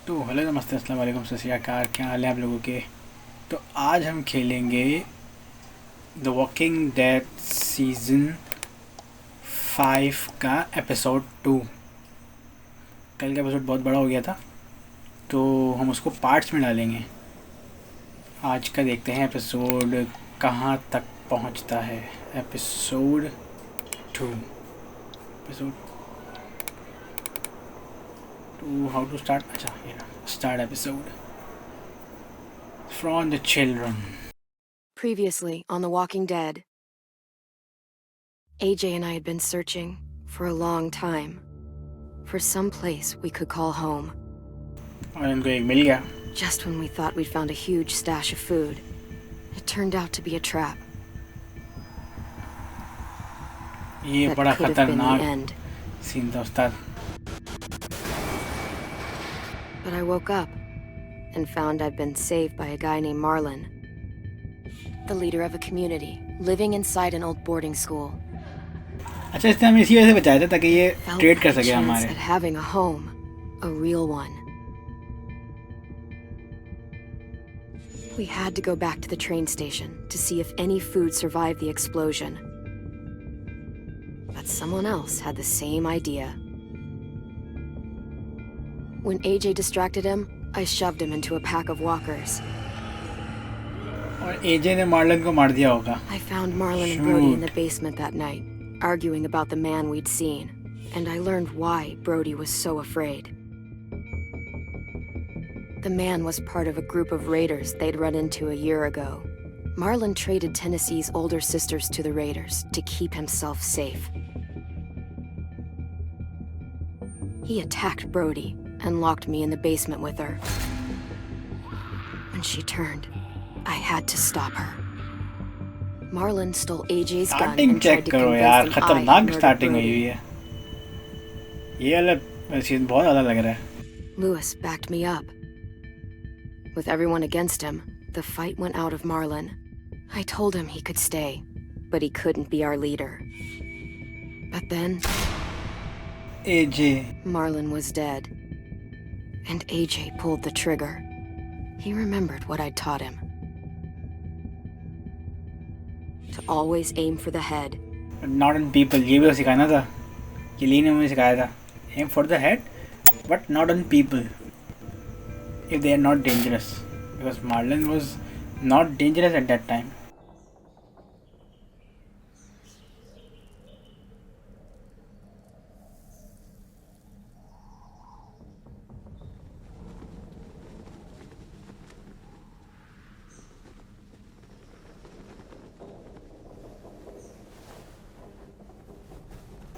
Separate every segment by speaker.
Speaker 1: तो हेलो नमस्ते अस्सलाम वालेकुम सत श्री अकाल, क्या हाल है आप लोगों के। तो आज हम खेलेंगे द वॉकिंग डेड सीज़न 5 का एपिसोड 2। कल का एपिसोड बहुत बड़ा हो गया था तो हम उसको पार्ट्स में डालेंगे। आज का देखते हैं एपिसोड कहाँ तक पहुँचता है। Episode 2। Episode 2 how to start. अच्छा ये start episode from the children.
Speaker 2: Previously on The Walking Dead, AJ and I had been searching for a long time for some place we could call home.
Speaker 1: और इनको एक मिल गया।
Speaker 2: Just when we thought we'd found a huge stash of food, it turned out to be a trap
Speaker 1: ये
Speaker 2: that
Speaker 1: बड़ा
Speaker 2: could have been the
Speaker 1: खतरनाक
Speaker 2: end.
Speaker 1: Scene था उस्ताद।
Speaker 2: But I woke up and found I'd been saved by a guy named Marlon, the leader of a community living inside an old boarding school.
Speaker 1: अच्छा इसने हमें इसी वजह से बचाया था ताकि ये
Speaker 2: Felt
Speaker 1: ट्रेड कर
Speaker 2: like a
Speaker 1: सके
Speaker 2: chance
Speaker 1: हमारे।
Speaker 2: at having a home, a real one. We had to go back to the train station to see if any food survived the explosion. But someone else had the same idea. When AJ distracted him, I shoved him into a pack of walkers.
Speaker 1: और एजे ने Marlon को मार दिया होगा।
Speaker 2: I found Marlon and Brody in the
Speaker 1: Shoot.
Speaker 2: basement that night, arguing about the man we'd seen, and I learned why Brody was so afraid. The man was part of a group of raiders they'd run into a year ago. Marlon traded Tennessee's older sisters to the raiders to keep himself safe. He attacked Brody and locked me in the basement with her. When she turned, I had to stop her. Marlon stole AJ's gun
Speaker 1: starting
Speaker 2: and
Speaker 1: check
Speaker 2: tried to
Speaker 1: करो
Speaker 2: convince
Speaker 1: यार,
Speaker 2: them I had
Speaker 1: खतरनाक
Speaker 2: murdered
Speaker 1: starting हुई हुई
Speaker 2: Brody.
Speaker 1: है। ये वाला scene बहुत ज़्यादा लग रहा है।
Speaker 2: Lewis backed me up. With everyone against him, the fight went out of Marlon. I told him he could stay, but he couldn't be our leader. But then,
Speaker 1: AJ
Speaker 2: Marlon was dead. And AJ pulled the trigger. He remembered what I'd taught him. To always aim for the head.
Speaker 1: Not on people, ये भी तो सिखाना था। ये ली ने मुझे सिखाया था। Aim for the head but not on people if they are not dangerous, because Marlon was not dangerous at that time.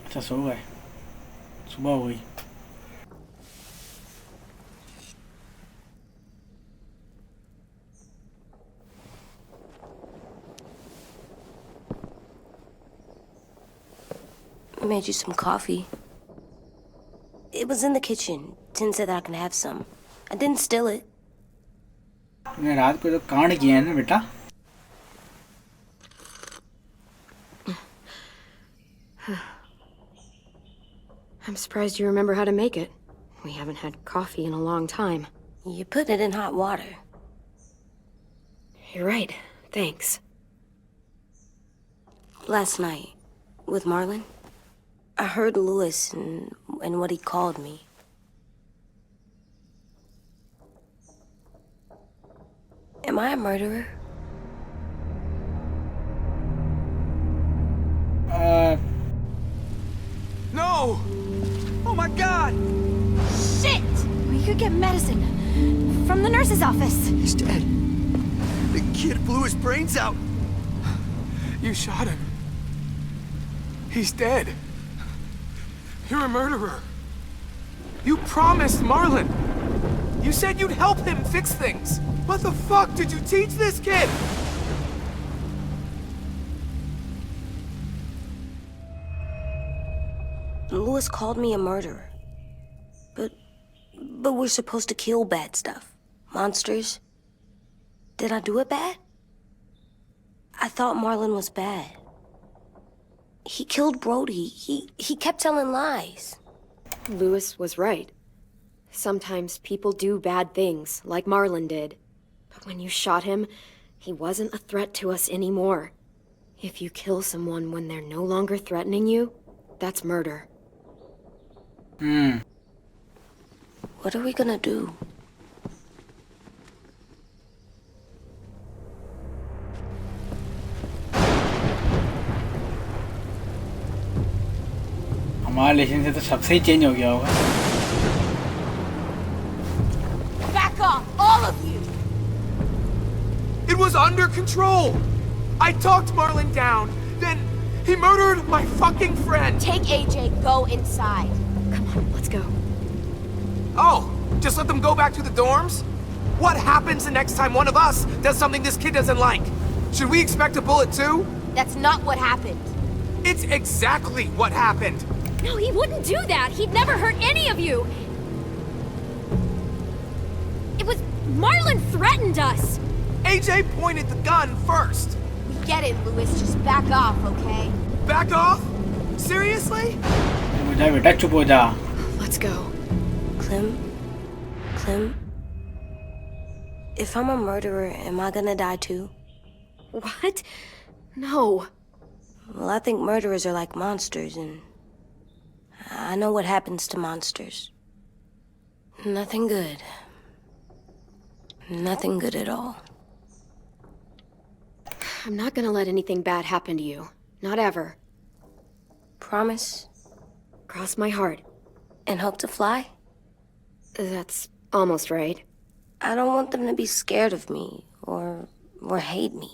Speaker 1: अच्छा सो गए, सुबह हो गई।
Speaker 3: Made you some coffee. It was in the kitchen. Tin said that I can have some. I didn't steal it.
Speaker 1: तूने रात को तो कांड किया है ना बेटा।
Speaker 2: I'm surprised you remember how to make it. We haven't had coffee in a long time.
Speaker 3: You put it in hot water.
Speaker 2: You're right. Thanks.
Speaker 3: Last night, with Marlon, I heard Lewis and what he called me. Am I a murderer?
Speaker 4: No! Oh my god!
Speaker 5: Shit! We could get medicine from the nurse's office.
Speaker 4: He's dead. The kid blew his brains out. You shot him. He's dead. You're a murderer. You promised Marlon. You said you'd help him fix things. What the fuck did you teach this kid?
Speaker 3: Lewis called me a murderer. But we're supposed to kill bad stuff. Monsters. Did I do it bad? I thought Marlon was bad. He killed Brody. He kept telling lies.
Speaker 2: Lewis was right. Sometimes people do bad things, like Marlon did. But when you shot him, he wasn't a threat to us anymore. If you kill someone when they're no longer threatening you, that's murder.
Speaker 3: What are we gonna do?
Speaker 1: हमारा relation तो सबसे ही change हो गया होगा.
Speaker 5: Back off, all of you!
Speaker 4: It was under control! I talked Marlon down, then he murdered my fucking friend!
Speaker 5: Take AJ, go inside.
Speaker 2: Come on, let's go.
Speaker 4: Oh, just let them go back to the dorms? What happens the next time one of us does something this kid doesn't like? Should we expect a bullet too?
Speaker 5: That's not what happened.
Speaker 4: It's exactly what happened!
Speaker 5: No, he wouldn't do that. He'd never hurt any of you. It was... Marlon threatened us.
Speaker 4: AJ pointed the gun first!
Speaker 5: We get it, Louis. Just back off, okay?
Speaker 4: Back off? Seriously?
Speaker 1: हो जा बेटा, चुप हो जा.
Speaker 2: Let's go.
Speaker 3: Clem? If I'm a murderer, am I gonna die too?
Speaker 2: What? No.
Speaker 3: Well, I think murderers are like monsters, and I know what happens to monsters. Nothing good. Nothing good at all.
Speaker 2: I'm not gonna let anything bad happen to you. Not ever.
Speaker 3: Promise?
Speaker 2: Cross my heart.
Speaker 3: And hope to fly?
Speaker 2: That's almost right.
Speaker 3: I don't want them to be scared of me, or hate me.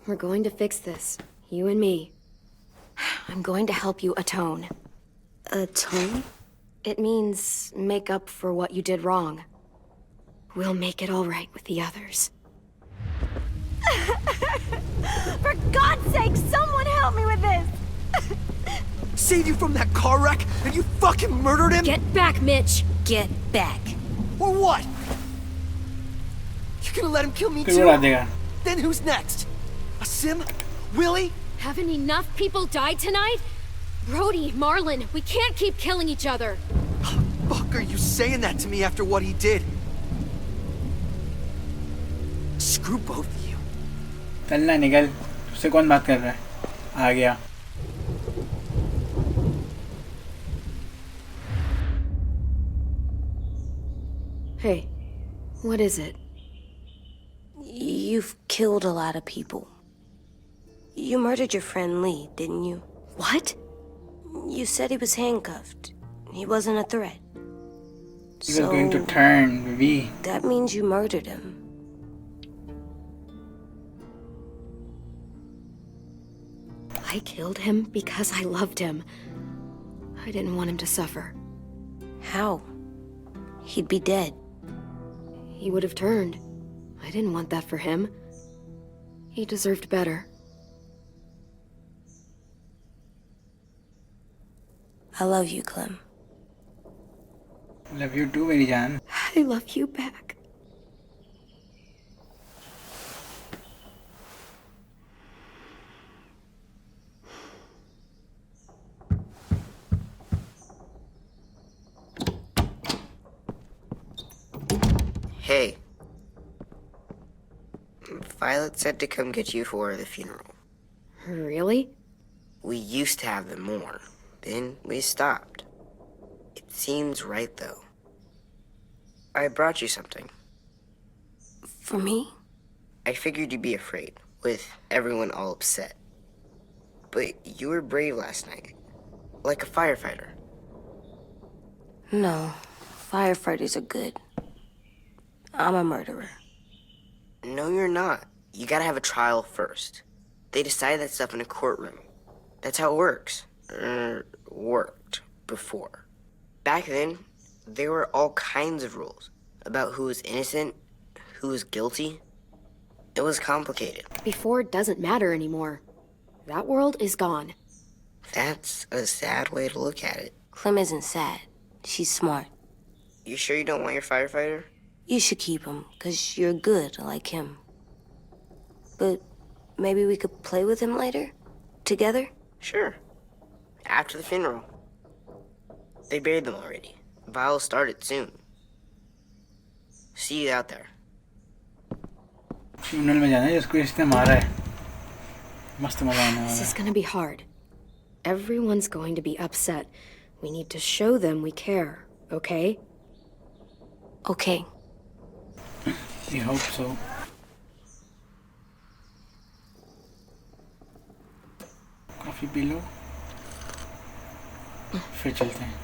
Speaker 2: We're going to fix this. You and me. I'm going to help you atone.
Speaker 3: Atone?
Speaker 2: It means make up for what you did wrong. We'll make it all right with the others.
Speaker 5: For God's sake, someone help me with this!
Speaker 4: Saved you from that car wreck, and you fucking murdered him?
Speaker 2: Get back, Mitch!
Speaker 3: Get back.
Speaker 4: Or what? You're gonna let him kill me
Speaker 1: फिर उड़ा
Speaker 4: too?
Speaker 1: देगा.
Speaker 4: Then who's next? A Sim? Willie?
Speaker 2: Haven't enough people died tonight? Brody, Marlon, we can't keep killing each other.
Speaker 4: Fuck are you saying that to me after what he did? Screw both of you.
Speaker 1: चलना निकल. उससे कौन बात कर रहा है? आ गया.
Speaker 2: Hey, what is it?
Speaker 3: You've killed a lot of people. You murdered your friend Lee, didn't you?
Speaker 2: What?
Speaker 3: You said he was handcuffed. He wasn't a threat.
Speaker 1: He was going to turn, baby.
Speaker 3: That means you murdered him.
Speaker 2: I killed him because I loved him. I didn't want him to suffer.
Speaker 3: How? He'd be dead.
Speaker 2: He would have turned. I didn't want that for him. He deserved better.
Speaker 3: I love you, Clem.
Speaker 1: Love you too, मेरी जान.
Speaker 2: I love you back.
Speaker 6: Hey. Violet said to come get you for the funeral.
Speaker 2: Really?
Speaker 6: We used to have them more. Then we stopped. It seems right, though. I brought you something.
Speaker 3: For me?
Speaker 6: I figured you'd be afraid, with everyone all upset. But you were brave last night. Like a firefighter.
Speaker 3: No. Firefighters are good. I'm a murderer.
Speaker 6: No, you're not. You gotta have a trial first. They decide that stuff in a courtroom. That's how it works. Worked before. Back then, there were all kinds of rules about who was innocent, who was guilty. It was complicated.
Speaker 2: Before doesn't matter anymore. That world is gone.
Speaker 6: That's a sad way to look at it.
Speaker 3: Clem isn't sad. She's smart.
Speaker 6: You sure you don't want your firefighter?
Speaker 3: You should keep him, 'cause you're good like him. But maybe we could play with him later? Together?
Speaker 6: Sure. After the funeral. They buried them already. Vile started soon. See you out there.
Speaker 1: Funeral में जाना है जिसको इसने मारा है. मस्त मजा आने वाला
Speaker 2: This
Speaker 1: है.
Speaker 2: is gonna be hard. Everyone's going to be upset. We need to show them we care, okay?
Speaker 3: Okay.
Speaker 1: I hope so. Coffee पी लो. फिर चलते हैं.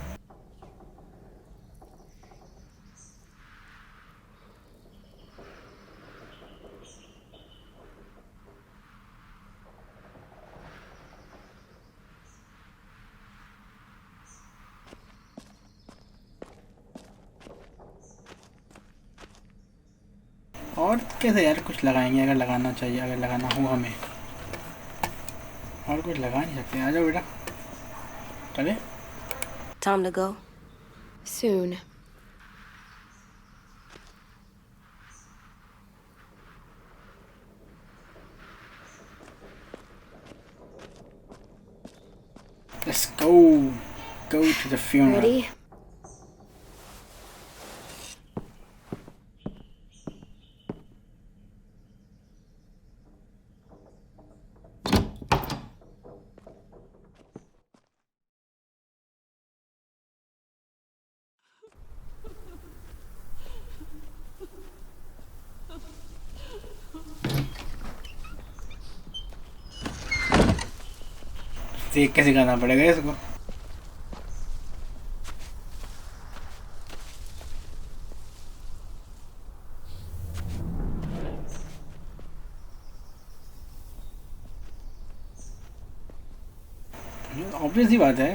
Speaker 1: और कैसे यार कुछ लगाएंगे अगर लगाना चाहिए, अगर लगाना हो हमें. और कुछ लगा नहीं सकते. आ जाओ बेटा. चले.
Speaker 3: Time to go.
Speaker 2: Soon.
Speaker 1: Let's go. Go to the funeral.
Speaker 2: Ready?
Speaker 1: देख के सिखाना पड़ेगा इसको. ऑब्वियस ही बात है.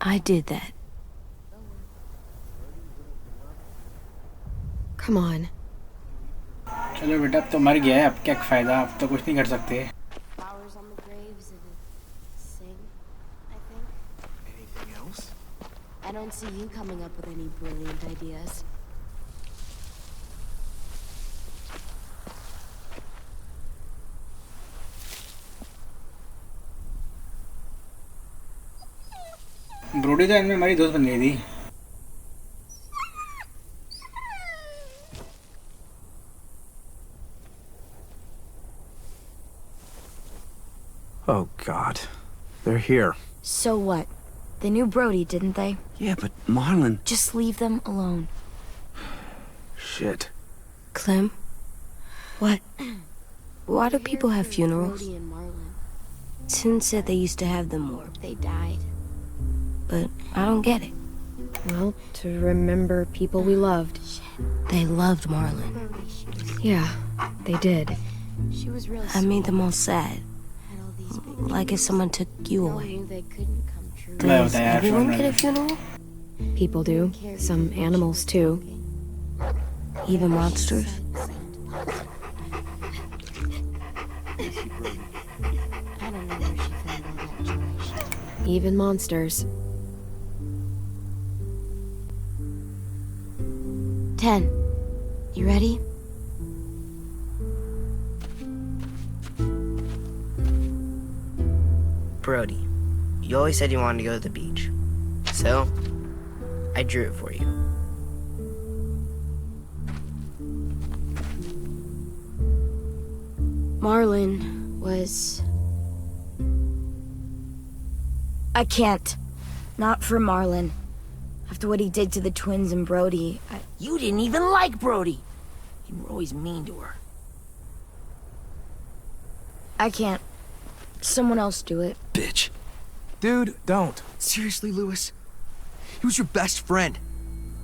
Speaker 3: I did that.
Speaker 2: Come on.
Speaker 1: चलो बेटा अब तो मर गया है. अब क्या फायदा. अब तो कुछ नहीं कर सकते.
Speaker 3: Flowers on the graves and sing, I think.
Speaker 4: Anything else?
Speaker 3: I don't see you coming up with any brilliant ideas.
Speaker 1: Brodie तो इनमें हमारी दोस्त बन गई थी.
Speaker 4: Oh, God. They're here.
Speaker 5: So what? They knew Brody, didn't they?
Speaker 4: Yeah, but Marlon...
Speaker 5: Just leave them alone.
Speaker 4: Shit.
Speaker 3: Clem? What? Why do people have funerals?
Speaker 2: Brody and Marlon.
Speaker 3: Tin said they used to have them more,
Speaker 2: They died.
Speaker 3: but I don't get it.
Speaker 2: Well, to remember people we loved.
Speaker 3: They loved Marlon.
Speaker 2: Yeah, they did.
Speaker 5: She was really
Speaker 3: I made them all sad.
Speaker 5: had all these big
Speaker 3: Like if someone took you away.
Speaker 5: knowing they couldn't come true.
Speaker 3: Does
Speaker 1: they are
Speaker 3: everyone
Speaker 1: funeral.
Speaker 3: get a funeral?
Speaker 2: People do. Some animals, too.
Speaker 3: Even monsters?
Speaker 5: I don't know where she found all that joy.
Speaker 2: Even monsters.
Speaker 5: 10. You ready?
Speaker 6: Brody, you always said you wanted to go to the beach. So, I drew it for you.
Speaker 3: Marlon
Speaker 5: Was... I can't. Not for Marlon. After what he did to the twins and Brody,
Speaker 3: You didn't even like Brody. You were always mean to her.
Speaker 5: I can't. Someone else do it.
Speaker 4: Bitch. Dude, don't. Seriously, Lewis? He was your best friend.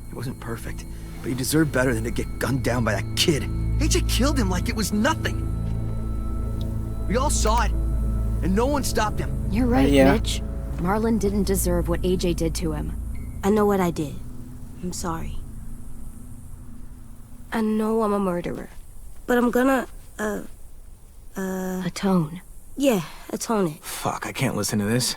Speaker 4: He wasn't perfect, but he deserved better than to get gunned down by that kid. AJ killed him like it was nothing. We all saw it, and no one stopped him.
Speaker 2: You're right,
Speaker 1: Yeah.
Speaker 2: Mitch. Marlon didn't deserve what AJ did to him.
Speaker 3: I know what I did. I'm sorry. I know I'm a murderer. But I'm gonna,
Speaker 2: Atone.
Speaker 3: yeah, atone it.
Speaker 4: Fuck, I can't listen to this.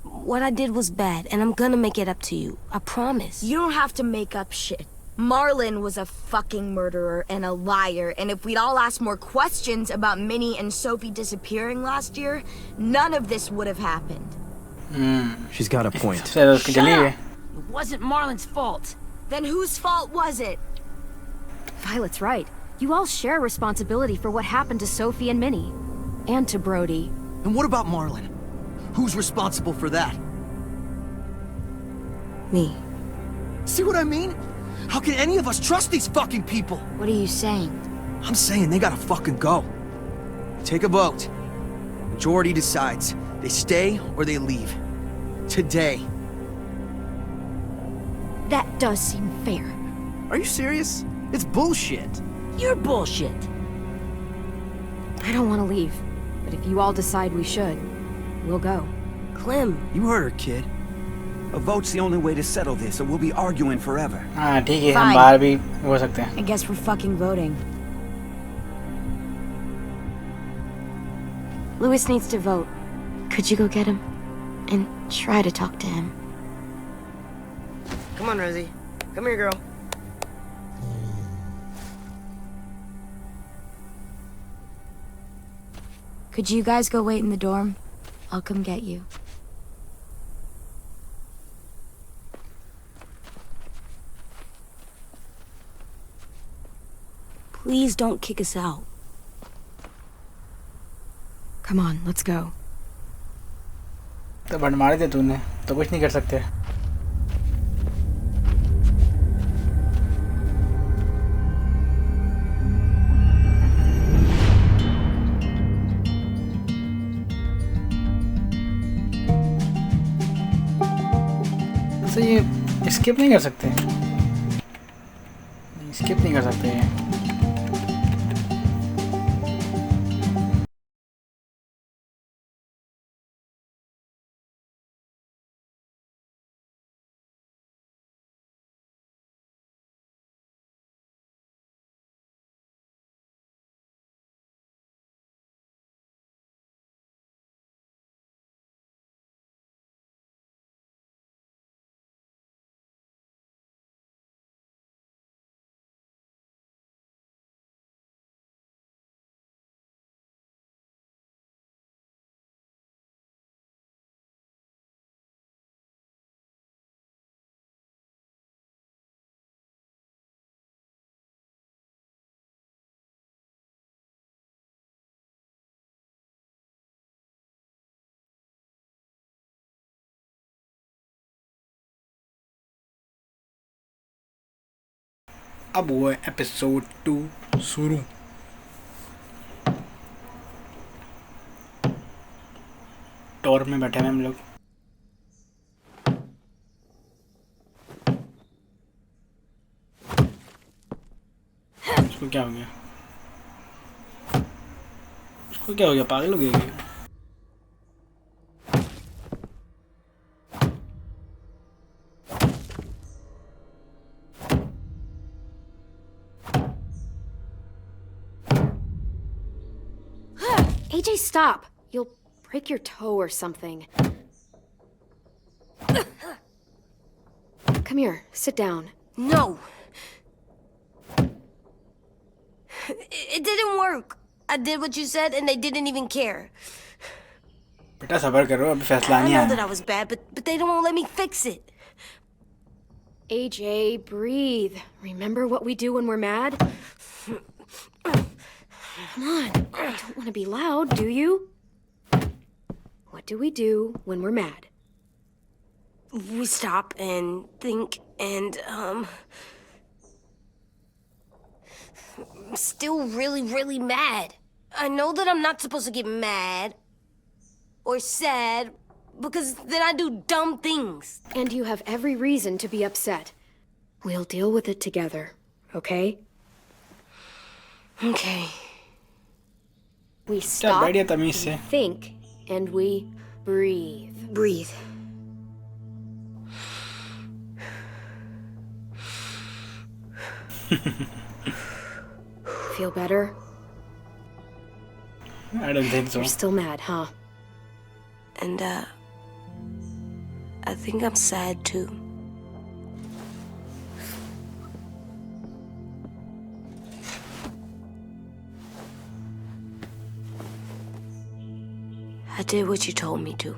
Speaker 3: What I did was bad, and I'm gonna make it up to you. I promise.
Speaker 5: You don't have to make up shit. Marlon was a fucking murderer and a liar, and if we'd all asked more questions about Minnie and Sophie disappearing last year, none of this would have happened.
Speaker 7: She's got a point.
Speaker 1: सबसे जली है.
Speaker 8: It wasn't Marlon's fault.
Speaker 5: Then whose fault was it?
Speaker 2: Violet's right. You all share responsibility for what happened to Sophie and Minnie. And to Brody.
Speaker 9: And what about Marlon? Who's responsible for that?
Speaker 5: Me.
Speaker 9: See what I mean? How can any of us trust these fucking people?
Speaker 5: What are you saying?
Speaker 9: I'm saying they gotta fucking go. Take a vote. Majority decides. They stay or they leave. Today.
Speaker 2: That does seem fair.
Speaker 9: Are you serious? It's bullshit.
Speaker 8: You're bullshit.
Speaker 2: I don't want to leave, but if you all decide we should, we'll go.
Speaker 3: Clem,
Speaker 10: You heard her, kid. A vote's the only way to settle this, or we'll be arguing forever.
Speaker 1: हाँ ठीक है, हम
Speaker 5: Fine.
Speaker 1: बाहर भी हो सकते हैं.
Speaker 5: I guess we're fucking voting.
Speaker 3: Louis needs to vote. Could you go get him? And try to talk to him.
Speaker 6: Come on, Rosie. Come here, girl.
Speaker 5: Could you guys go wait in the dorm? I'll come get you.
Speaker 3: Please don't kick us out.
Speaker 2: Come on, let's go.
Speaker 1: तो बंद मार दिया तूने, तो कुछ नहीं कर सकते. तो ये स्किप नहीं कर सकते. स्किप नहीं कर सकते ये. अब वो है एपिसोड 2 शुरू. टॉर में बैठे हैं हम लोग. उसको क्या हो गया? उसको क्या हो गया? पागल हो गया क्या?
Speaker 2: AJ, stop! You'll break your toe or something. Come here, sit down.
Speaker 3: No! It didn't work. I did what you said and they didn't even care.
Speaker 1: बेटा सबर करो, अभी फैसला
Speaker 3: I
Speaker 1: नहीं
Speaker 3: know that
Speaker 1: आया.
Speaker 3: I was bad, but they don't let me fix it.
Speaker 2: AJ, breathe. Remember what we do when we're mad? Come on, you don't want to be loud, do you? What do we do when we're mad?
Speaker 3: We stop and think and, I'm still really, really mad. I know that I'm not supposed to get mad or sad because then I do dumb things.
Speaker 2: And you have every reason to be upset. We'll deal with it together, okay?
Speaker 3: Okay.
Speaker 2: We
Speaker 1: चल
Speaker 2: stop,
Speaker 1: बैठ गया तमीज से.
Speaker 2: think, and we breathe.
Speaker 3: Breathe.
Speaker 2: Feel better?
Speaker 1: I don't think so.
Speaker 2: You're still mad, huh?
Speaker 3: And, I think I'm sad too. I did what you told me to.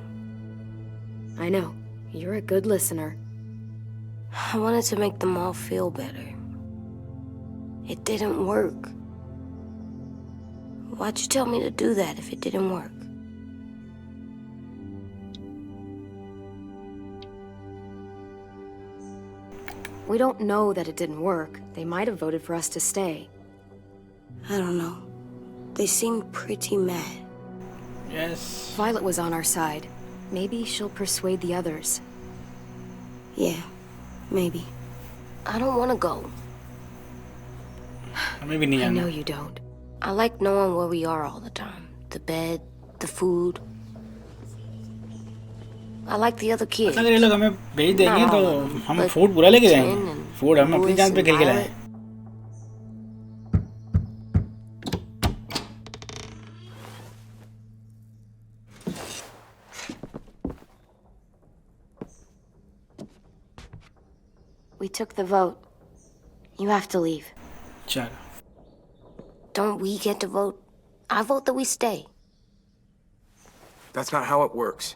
Speaker 2: I know. You're a good listener.
Speaker 3: I wanted to make them all feel better. It didn't work. Why'd you tell me to do that if it didn't work?
Speaker 2: We don't know that it didn't work. They might have voted for us to stay.
Speaker 3: I don't know. They seem pretty mad.
Speaker 1: Yes.
Speaker 2: Violet was on our side. Maybe she'll persuade the others.
Speaker 3: Yeah, maybe. I don't want to go.
Speaker 1: Maybe नहीं
Speaker 2: I know
Speaker 1: जाना.
Speaker 2: you don't.
Speaker 3: I like knowing where we are all the time. The bed, the food. I like the other kids.
Speaker 1: अगर ये लोग हमें भेज देंगे तो हम फूड पूरा लेके जाएंगे. फूड हम अपनी जान पे खेल के लाए.
Speaker 3: We took the vote. You have to leave.
Speaker 1: चलो.
Speaker 3: Don't we get to vote? I vote that we stay.
Speaker 4: That's not how it works.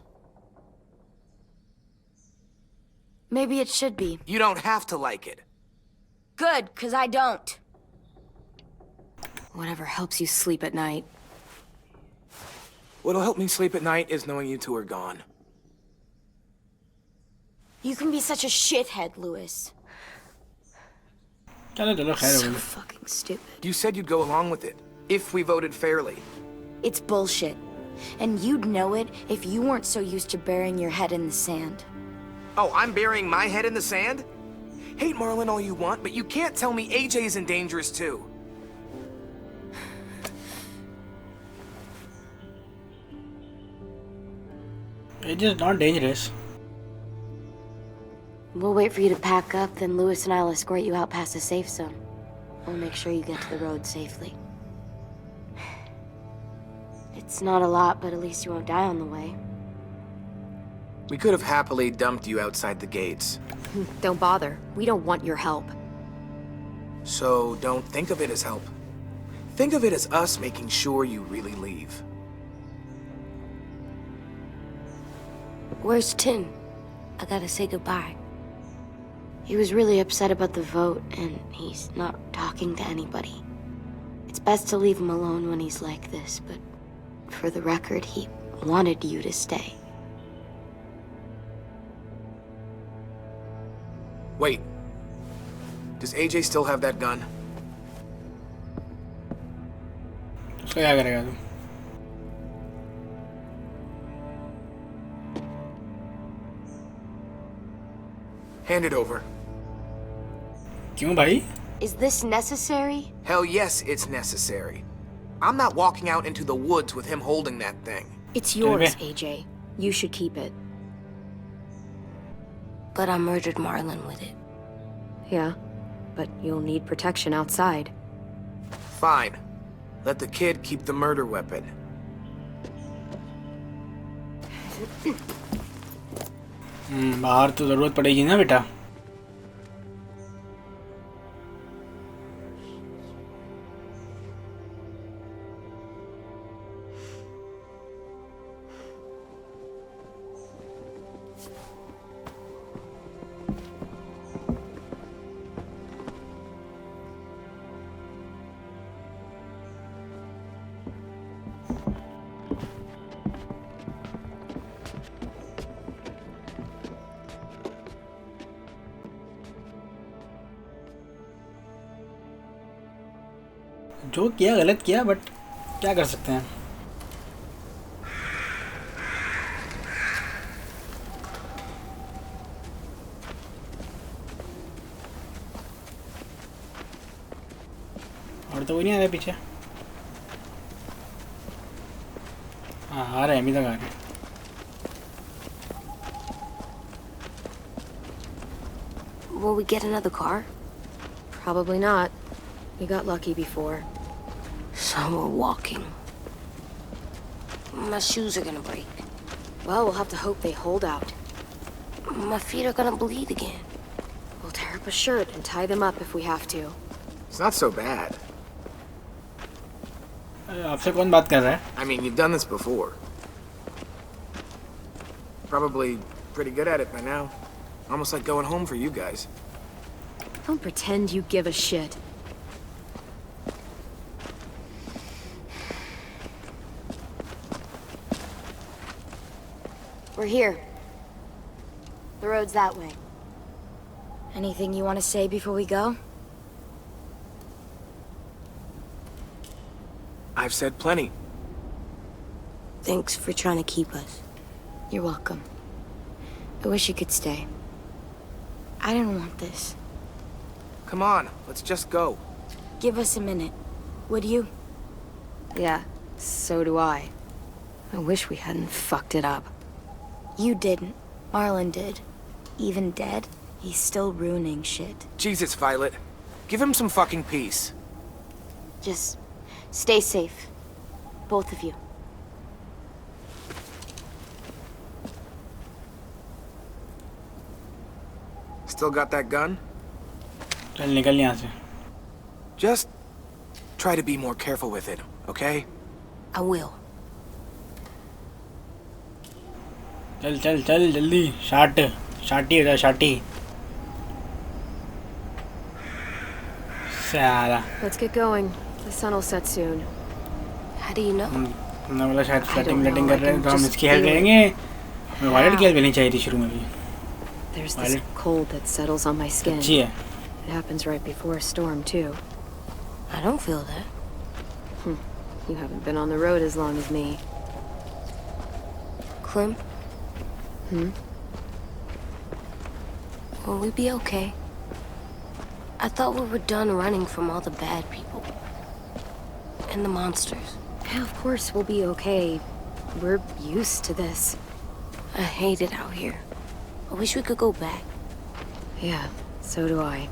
Speaker 5: Maybe it should be.
Speaker 4: You don't have to like it.
Speaker 5: Good, 'cause I don't.
Speaker 2: Whatever helps you sleep at night.
Speaker 4: What'll help me sleep at night is knowing you two are gone.
Speaker 5: You can be such a shithead, Lewis.
Speaker 1: चलो चलो खैर हो
Speaker 2: So
Speaker 1: गई.
Speaker 2: fucking stupid.
Speaker 4: You said you'd go along with it, if we voted fairly.
Speaker 5: It's bullshit. And you'd know it if you weren't so used to burying your head in the sand.
Speaker 4: Oh, I'm burying my head in the sand? Hate Marlon all you want, but you can't tell me AJ's in dangerous too.
Speaker 1: It is not dangerous.
Speaker 3: We'll wait for you to pack up, then Lewis and I'll escort you out past the safe zone. We'll make sure you get to the road safely. It's not a lot, but at least you won't die on the way.
Speaker 4: We could have happily dumped you outside the gates.
Speaker 2: Don't bother. We don't want your help.
Speaker 4: So don't think of it as help. Think of it as us making sure you really leave.
Speaker 3: Where's Tin? I gotta say goodbye. He was really upset about the vote, and he's not talking to anybody. It's best to leave him alone when he's like this, but for the record, he wanted you to stay.
Speaker 4: Wait. Does AJ still have that gun?
Speaker 1: उसका क्या करेगा तू?
Speaker 4: Hand it over.
Speaker 1: क्यों भाई?
Speaker 3: Is this necessary?
Speaker 4: Hell yes, it's necessary. I'm not walking out into the woods with him holding that thing.
Speaker 2: It's yours, AJ. You should keep it.
Speaker 3: But I murdered Marlon with it.
Speaker 2: Yeah, but you'll need protection outside.
Speaker 4: Fine. Let the kid keep the murder weapon.
Speaker 1: बाहर तो जरूरत पड़ेगी ना बेटा. जो किया गलत किया, बट क्या कर सकते हैं. और तो कोई नहीं आ रहा पीछे. हाँ आ रहे हैं, अभी तक आ रहे हैं.
Speaker 3: Will we get another car?
Speaker 2: Probably not. We got lucky before.
Speaker 3: So we're walking. My shoes are gonna break.
Speaker 2: Well, we'll have to hope they hold out.
Speaker 3: My feet are gonna bleed again.
Speaker 2: We'll tear up a shirt and tie them up if we have to.
Speaker 4: It's not so bad.
Speaker 1: आपसे कौन बात कर रहा है?
Speaker 4: I mean, you've done this before. Probably pretty good at it by now. Almost like going home for you guys.
Speaker 2: Don't pretend you give a shit.
Speaker 3: We're here. The road's that way.
Speaker 5: Anything you want to say before we go?
Speaker 4: I've said plenty.
Speaker 3: Thanks for trying to keep us.
Speaker 5: You're welcome. I wish you could stay. I didn't want this.
Speaker 4: Come on, let's just go.
Speaker 5: Give us a minute, would you?
Speaker 2: Yeah, so do I. I wish we hadn't fucked it up.
Speaker 5: You didn't. Marlon did. Even dead, he's still ruining shit.
Speaker 4: Jesus, Violet. Give him some fucking peace.
Speaker 3: Just stay safe. Both of you.
Speaker 4: Still got that gun?
Speaker 1: चल निकल यहाँ से.
Speaker 4: Just try to be more careful with it, okay?
Speaker 3: I will.
Speaker 1: चल चल चल जल्दी. शाटी हो जा शाटी. साला.
Speaker 2: Let's get going. The sun will set soon.
Speaker 3: How do you know?
Speaker 1: हमने बोला शायद फ्लटिंग कर रहे हैं तो हम इसकी हेल्प करेंगे. हमें वायलेट की हेल्प लेनी चाहिए थी शुरू में भी.
Speaker 2: There's this cold that settles on my skin.
Speaker 1: अच्छी है.
Speaker 2: It happens right before a storm, too.
Speaker 3: I don't feel that.
Speaker 2: You haven't been on the road as long as me.
Speaker 3: Clem? Will we be okay? I thought we were done running from all the bad people. And the monsters.
Speaker 2: Yeah, of course we'll be okay. We're used to this.
Speaker 3: I hate it out here. I wish we could go back.
Speaker 2: Yeah, so do I.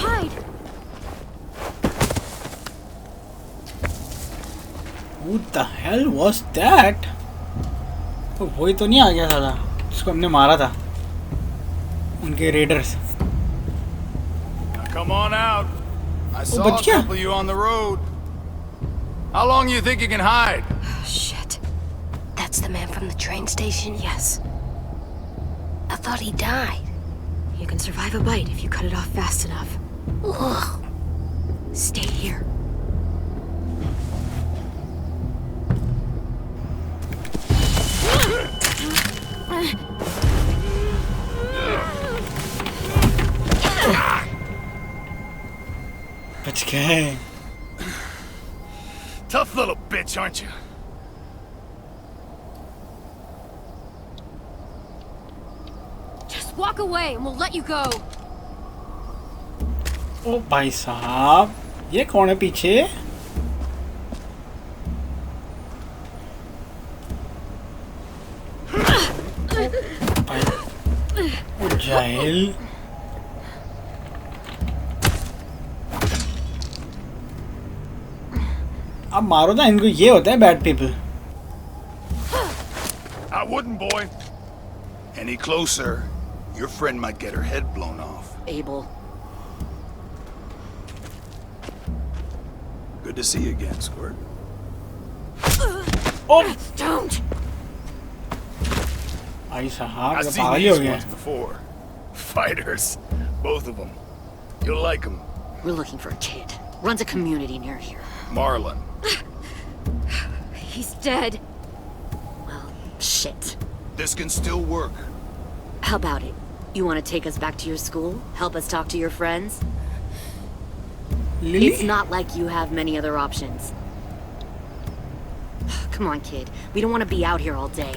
Speaker 3: Hide!
Speaker 1: Who the hell was that? तो वही तो नहीं आ गया साला जिसको हमने मारा था उनके readers.
Speaker 11: Come on out. I saw a
Speaker 1: बच गया.
Speaker 11: couple of you on the road. How long you think you can hide?
Speaker 2: Shit.
Speaker 3: That's the man from the train station?
Speaker 2: Yes.
Speaker 3: I thought he died.
Speaker 2: You can survive a bite if you cut it off fast enough.
Speaker 3: Ugh.
Speaker 2: Stay here.
Speaker 1: बच गए.
Speaker 11: Tough little bitch, aren't you?
Speaker 2: Just walk away and we'll let you go.
Speaker 1: ओ भाई साहब ये कौन है पीछे? ओ जाहिल. अब मारो ना इनको. ये होते हैं bad people.
Speaker 11: I wouldn't, boy. Any closer, your friend might get her head blown off.
Speaker 2: Abel.
Speaker 11: Good to see you again, Squirt.
Speaker 1: Oh
Speaker 2: Don't!
Speaker 1: भाई साहब
Speaker 11: I've
Speaker 1: ये
Speaker 11: seen
Speaker 1: पागल ही हो
Speaker 11: these
Speaker 1: गया.
Speaker 11: ones before. Fighters, both of them. You'll like them.
Speaker 8: We're looking for a kid. Runs a community near here.
Speaker 11: Marlon.
Speaker 2: He's dead.
Speaker 8: Well, shit.
Speaker 11: This can still work.
Speaker 8: How about it? You want to take us back to your school? Help us talk to your friends?
Speaker 1: Lily?
Speaker 8: It's not like you have many other options. Come on, kid. We don't want to be out here all day.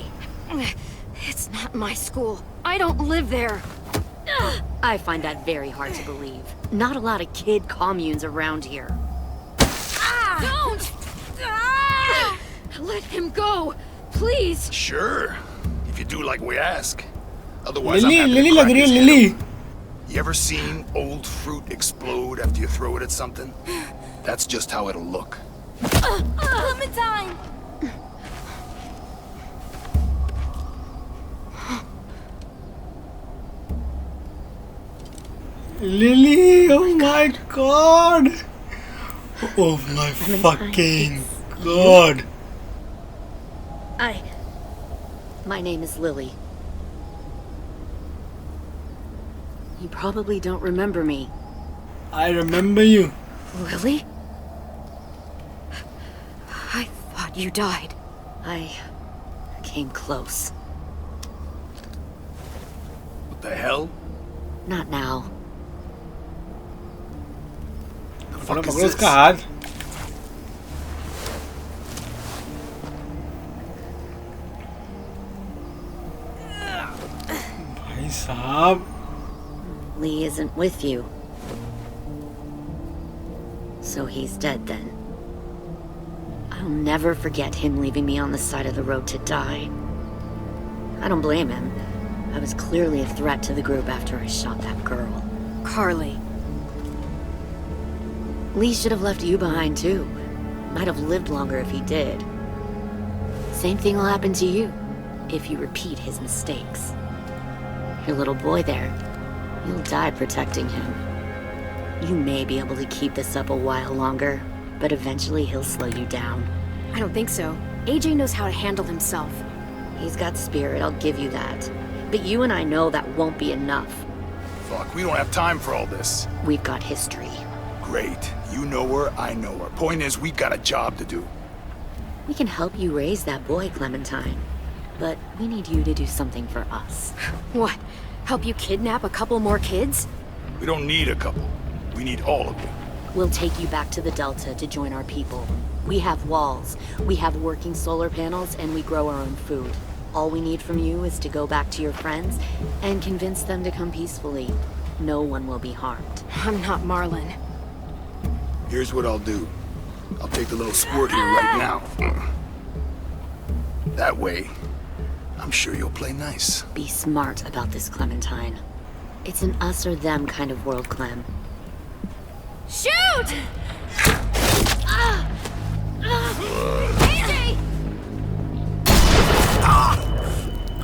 Speaker 2: It's not my school. I don't live there.
Speaker 8: I find that very hard to believe. Not a lot of kid communes around here.
Speaker 2: Don't! Let him go, please.
Speaker 11: Sure. If you do like we ask. Otherwise,
Speaker 1: Lily
Speaker 11: I'm happy
Speaker 1: Lily
Speaker 11: to
Speaker 1: लग
Speaker 11: crack
Speaker 1: रही है
Speaker 11: his head
Speaker 1: Lily.
Speaker 11: open. You ever seen old fruit explode after you throw it at something? That's just how it'll look.
Speaker 3: Clementine!
Speaker 1: Lily, oh my god. Oh my fucking god.
Speaker 8: My name is Lily. You probably don't remember me.
Speaker 1: I remember you.
Speaker 2: Lily? I thought you died.
Speaker 8: I came close.
Speaker 11: What the hell?
Speaker 8: Not now.
Speaker 11: The fuck is
Speaker 1: पकड़ो
Speaker 11: this?
Speaker 1: उसका हाथ. भाई साहब.
Speaker 8: Lee isn't with you. So he's dead then. I'll never forget him leaving me on the side of the road to die. I don't blame him. I was clearly a threat to the group after I shot that girl.
Speaker 2: Carly.
Speaker 8: Lee should have left you behind too. Might have lived longer if he did. Same thing will happen to you, if you repeat his mistakes. Your little boy there, you'll die protecting him. You may be able to keep this up a while longer, but eventually he'll slow you down.
Speaker 2: I don't think so. AJ knows how to handle himself.
Speaker 8: He's got spirit, I'll give you that. But you and I know that won't be enough.
Speaker 11: Fuck, we don't have time for all this.
Speaker 8: We've got history.
Speaker 11: Great. You know her, I know her. Point is, we've got a job to do.
Speaker 8: We can help you raise that boy, Clementine. But we need you to do something for us.
Speaker 2: What? Help you kidnap a couple more kids?
Speaker 11: We don't need a couple. We need all of you.
Speaker 8: We'll take you back to the Delta to join our people. We have walls, we have working solar panels, and we grow our own food. All we need from you is to go back to your friends and convince them to come peacefully. No one will be harmed.
Speaker 2: I'm not Marlon.
Speaker 11: Here's what I'll do. I'll take the little squirt here right now. That way, I'm sure you'll play nice.
Speaker 8: Be smart about this, Clementine. It's an us or them kind of world, Clem.
Speaker 5: Shoot! AJ!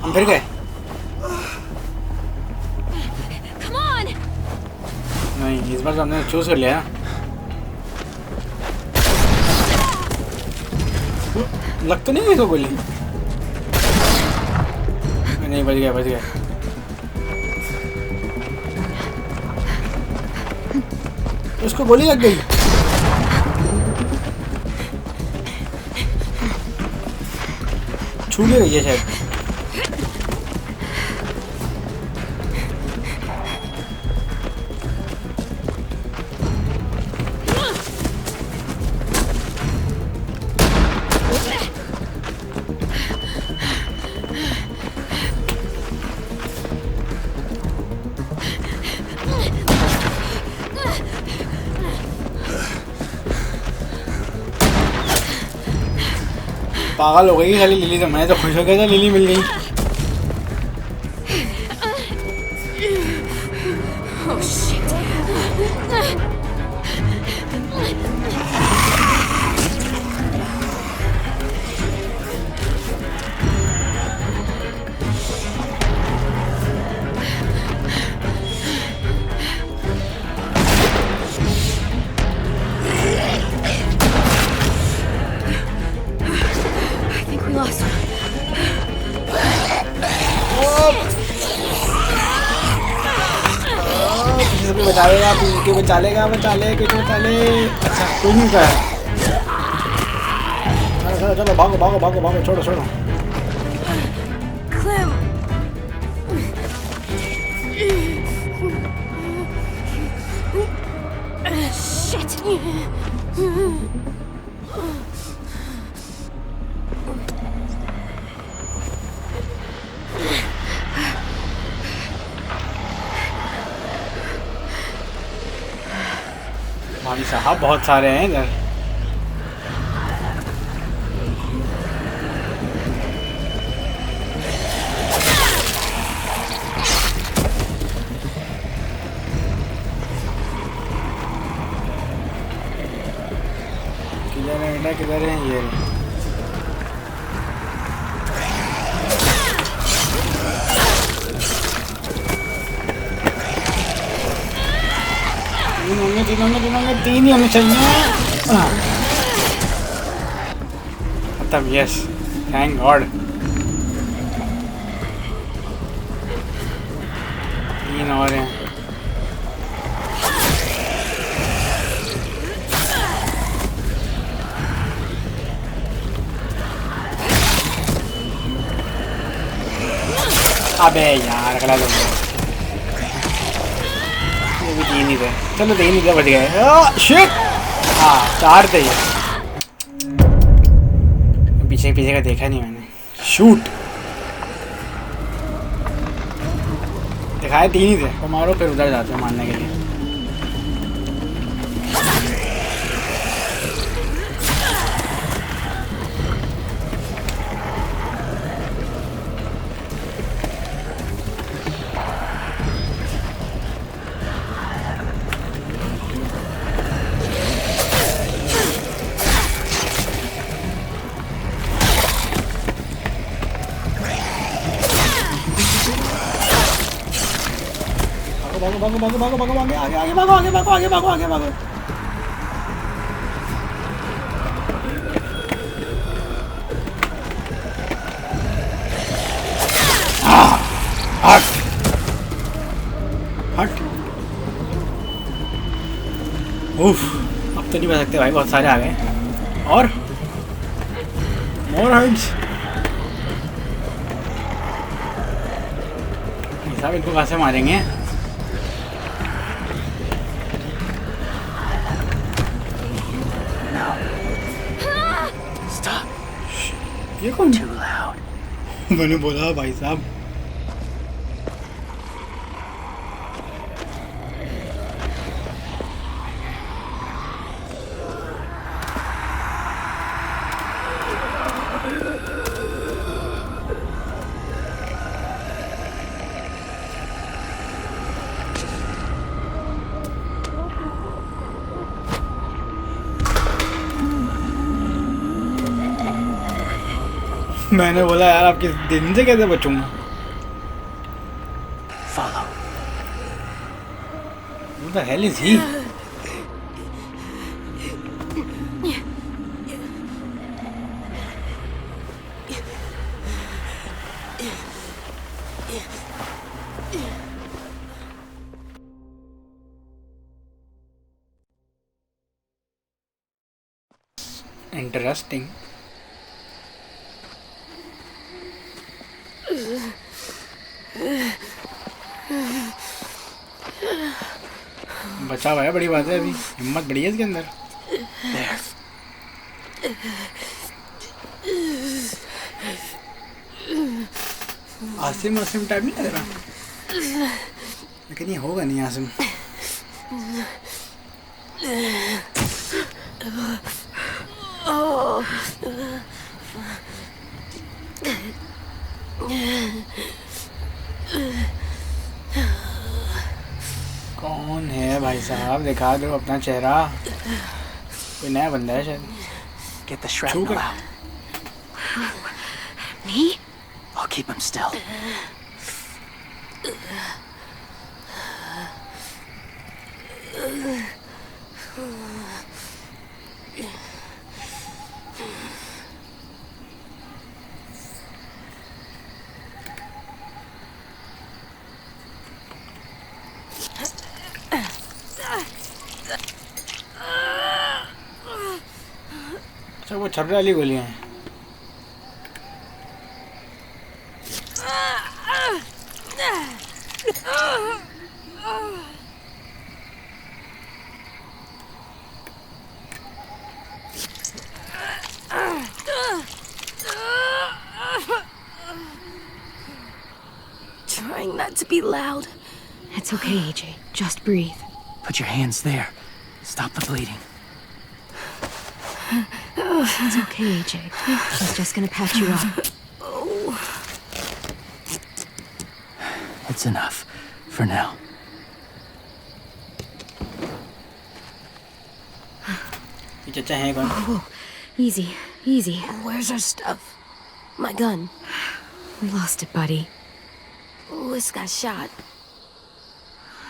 Speaker 1: हम फिर गए.
Speaker 5: Come on!
Speaker 1: नहीं, इस बार तो हमने choose कर लिया. लग तो नहीं गई तो गोली. नहीं, बच गया. उसको गोली लग गई. छू ले गई है शायद. पागल हो गई खाली लिली. तो मैं तो खुश हो गया था लिली मिल गई.
Speaker 5: Oh shit!
Speaker 1: बचाएगा, बचा लेगा. अच्छा कुछ नहीं करा. चलो भागो. छोड़ो.
Speaker 5: Clem! Shit!
Speaker 1: भाई साहब बहुत सारे हैं इधर. किधर है ये. तीन ही हमें चाहिए. खत्म. Yes, thank God. 3 और हैं। अबे यार गलत हो गया। वो भी 3 ही थे। चलो 3 ही थे, बच गए। शिट। हाँ 4 थे ये। पीछे पीछे का देखा नहीं मैंने। शूट। दिखाए 3 ही थे। तो मारो फिर उधर जाते हैं मारने के लिए। भागो आगे भागो। हट। उफ, अब तो नहीं बच सकते भाई, बहुत सारे आ गए। और मोर हर्ट्स। साहब इनको कहाँ से मारेंगे? ये कौन? मैंने बोला भाई साहब। मैंने बोला यार आपके दिन से कैसे बचूंगा?
Speaker 10: Follow.
Speaker 1: Who the hell is he? Interesting. बचा हुआ है, बड़ी बात है। अभी हिम्मत बढ़ी है इसके अंदर। आसिम आसिम टाइप नहीं लग रहा, लेकिन ये होगा नहीं आसिम। कौन है भाई साहब? दिखा दो अपना चेहरा। कोई नया बंदा है शायद।
Speaker 10: Get the shrapnel out.
Speaker 8: Me?
Speaker 10: I'll keep him still.
Speaker 1: अच्छा वो छर्रे वाली गोलियां हैं।
Speaker 2: Trying not to be loud.
Speaker 8: It's okay, AJ. Just breathe.
Speaker 10: Put your hands there. Stop the bleeding.
Speaker 8: It's okay, AJ. She's just gonna patch you up.
Speaker 10: It's enough. For now.
Speaker 1: ये चचा है कौन?
Speaker 8: Whoa. Easy, easy.
Speaker 2: Where's our stuff? My gun.
Speaker 8: We lost it, buddy.
Speaker 2: Louis got shot.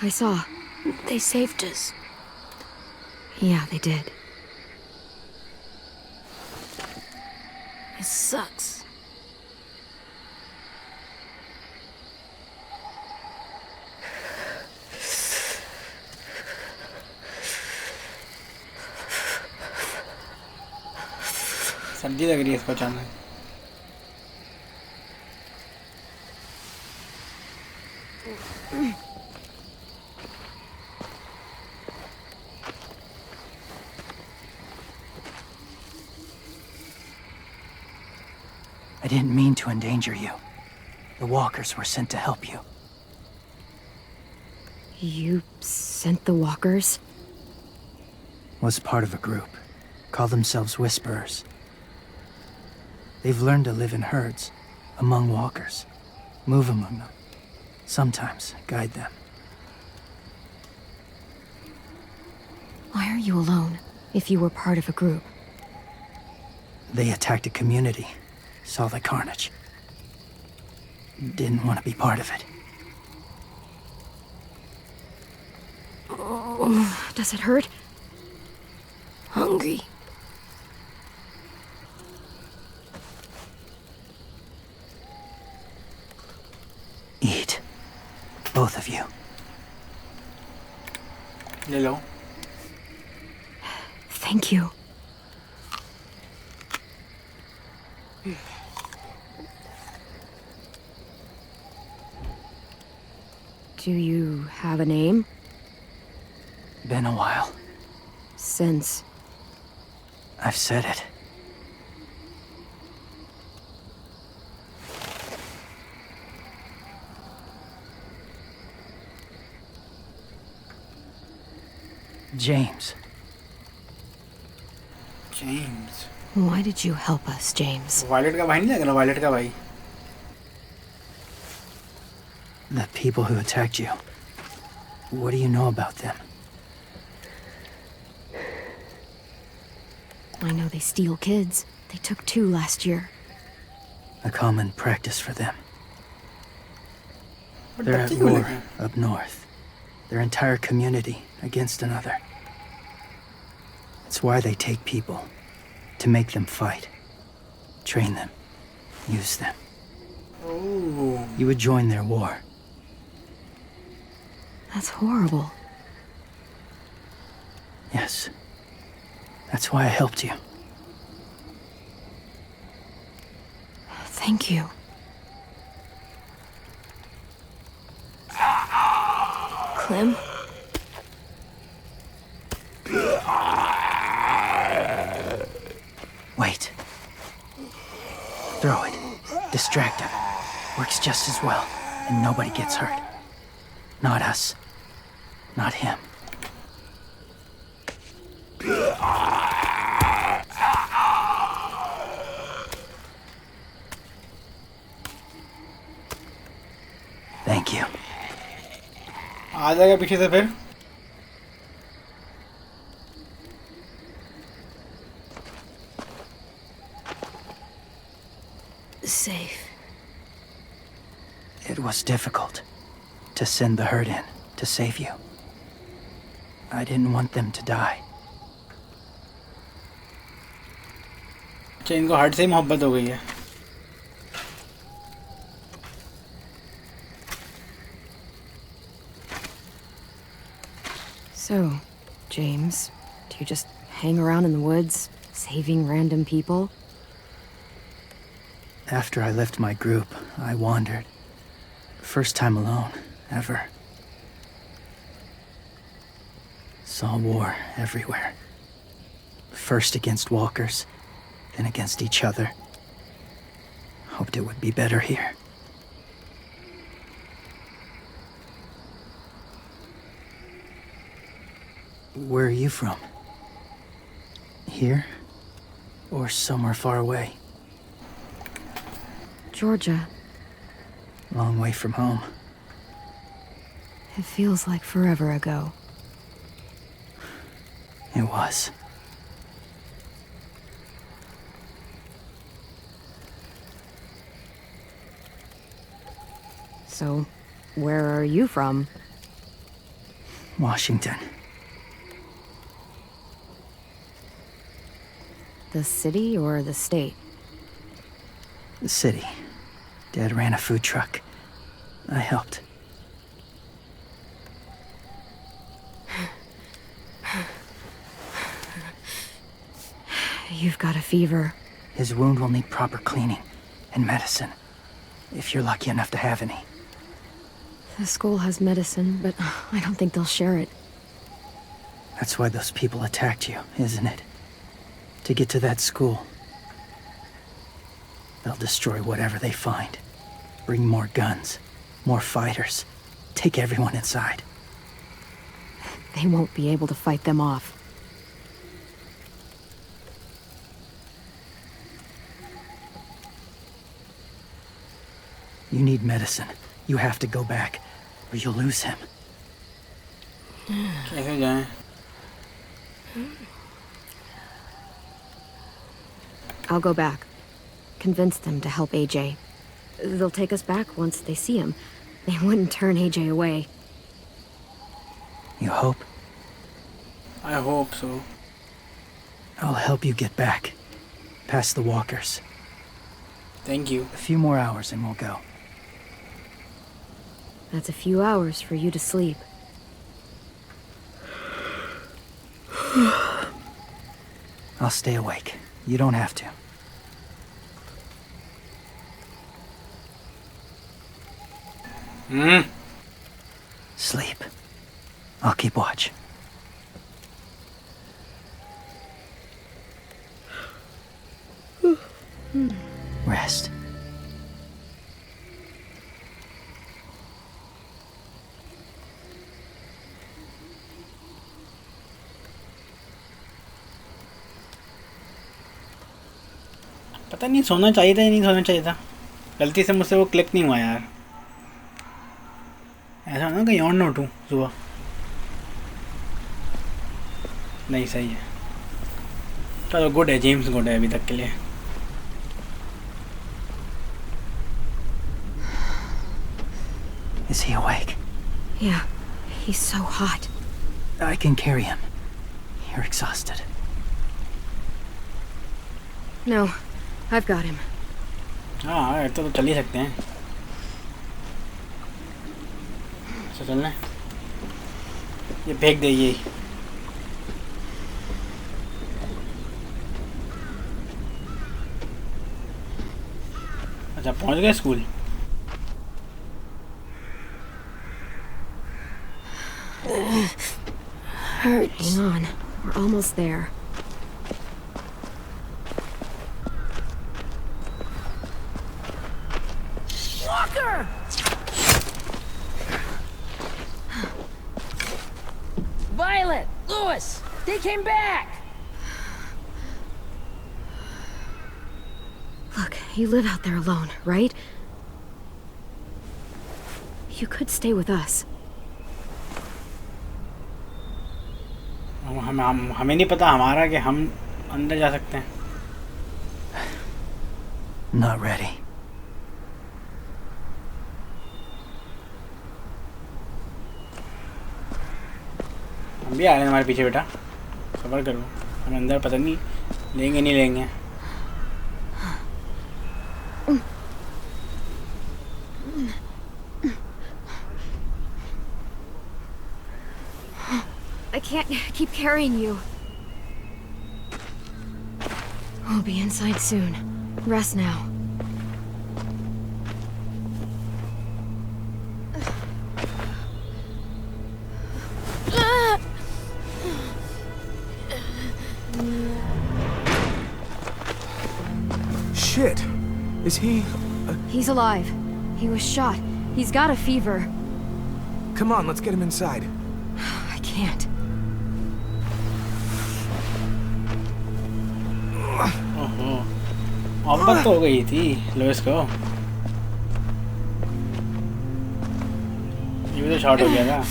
Speaker 8: I saw.
Speaker 2: They saved us.
Speaker 8: Yeah, they did.
Speaker 2: It sucks.
Speaker 1: सर्दी लग रही है इसको अचानक।
Speaker 9: I didn't mean to endanger you. The walkers were sent to help you.
Speaker 2: You sent the walkers?
Speaker 9: Was part of a group. Call themselves Whisperers. They've learned to live in herds, among walkers. Move among them. Sometimes guide them.
Speaker 2: Why are you alone, if you were part of a group?
Speaker 9: They attacked a community. Saw the carnage. Didn't want to be part of it.
Speaker 2: Oh, does it hurt? Hungry.
Speaker 9: Eat. Both of you.
Speaker 1: ले लो।
Speaker 2: Thank you. Do you have a name?
Speaker 9: Been a while.
Speaker 2: Since...
Speaker 9: I've said it. James.
Speaker 1: James.
Speaker 2: Why did you help us, James?
Speaker 1: Violet का भाई नहीं लग रहा, violet का भाई।
Speaker 9: The people who attacked you. What do you know about them?
Speaker 2: I know they steal kids. They took 2 last year.
Speaker 9: A common practice for them.
Speaker 1: But
Speaker 9: They're at
Speaker 1: बच्चे क्यों
Speaker 9: war
Speaker 1: लेके?
Speaker 9: up north. Their entire community against another. It's why they take people. To make them fight. Train them. Use them.
Speaker 1: Oh.
Speaker 9: You would join their war.
Speaker 2: That's horrible.
Speaker 9: Yes. That's why I helped you.
Speaker 2: Thank you. Clem?
Speaker 9: Wait. Throw it. Distract him. Works just as well, and nobody gets hurt. Not us. Not him. Thank you.
Speaker 1: आ जाएगा पीछे से फिर।
Speaker 2: Safe.
Speaker 9: It was difficult to send the herd in to save you. I didn't want them to die.
Speaker 1: अच्छा, इनको heart से ही मोहब्बत हो गई है।
Speaker 2: So, James, do you just hang around in the woods, saving random people?
Speaker 9: After I left my group, I wandered. First time alone, ever. Saw war everywhere. First against walkers, then against each other. Hoped it would be better here. Where are you from? Here? Or somewhere far away?
Speaker 2: Georgia.
Speaker 9: Long way from home.
Speaker 2: It feels like forever ago.
Speaker 9: It was.
Speaker 2: So, where are you from?
Speaker 9: Washington.
Speaker 2: The city or the state?
Speaker 9: The city. Dad ran a food truck. I helped.
Speaker 2: You've got a fever.
Speaker 9: His wound will need proper cleaning and medicine, if you're lucky enough to have any.
Speaker 2: The school has medicine, but I don't think they'll share it.
Speaker 9: That's why those people attacked you, isn't it? To get to that school. They'll destroy whatever they find. Bring more guns, more fighters. Take everyone inside.
Speaker 2: They won't be able to fight them off.
Speaker 9: You need medicine. You have to go back, or you'll lose him.
Speaker 1: कैसे जाएं?
Speaker 2: I'll go back. Convince them to help AJ. They'll take us back once they see him. They wouldn't turn AJ away.
Speaker 9: You hope?
Speaker 1: I hope so.
Speaker 9: I'll help you get back. Past the walkers.
Speaker 1: Thank you.
Speaker 9: A few more hours and we'll go.
Speaker 2: That's a few hours for you to sleep.
Speaker 9: I'll stay awake. You don't have to. Sleep. I'll keep watch. Rest.
Speaker 1: पता नहीं सोना चाहिए था या नहीं सोना चाहिए था. गलती से मुझसे वो क्लिक नहीं हुआ यार. ऐसा ना कहीं और ना उठूँ सुबह. नहीं सही है. चलो गुड है. जेम्स गुड है अभी तक के लिए.
Speaker 9: Is he awake?
Speaker 2: Yeah, he's so hot.
Speaker 9: I can carry him. You're exhausted.
Speaker 2: No, I've got him.
Speaker 1: हाँ तो चल ही सकते हैं. अच्छा चलना है. ये फेंक दे ये. अच्छा पहुंच गए school.
Speaker 2: Hang on, we're almost there.
Speaker 5: Walker! Violet! Lewis! They came back!
Speaker 2: Look, you live out there alone, right? You could stay with us.
Speaker 1: हमें नहीं पता हमारा कि हम अंदर जा सकते हैं.
Speaker 9: Not ready.
Speaker 1: हम भी आ रहे हैं हमारे पीछे बेटा. सबर करो. हम अंदर पता नहीं लेंगे नहीं लेंगे.
Speaker 2: I can't keep carrying you. We'll be inside soon. Rest now.
Speaker 4: Shit! Is he...
Speaker 2: He's alive. He was shot. He's got a fever.
Speaker 4: Come on, let's get him inside.
Speaker 2: I can't.
Speaker 1: मोहब्बत तो हो गई थी Louis को. ये भी तो shot हो गया था.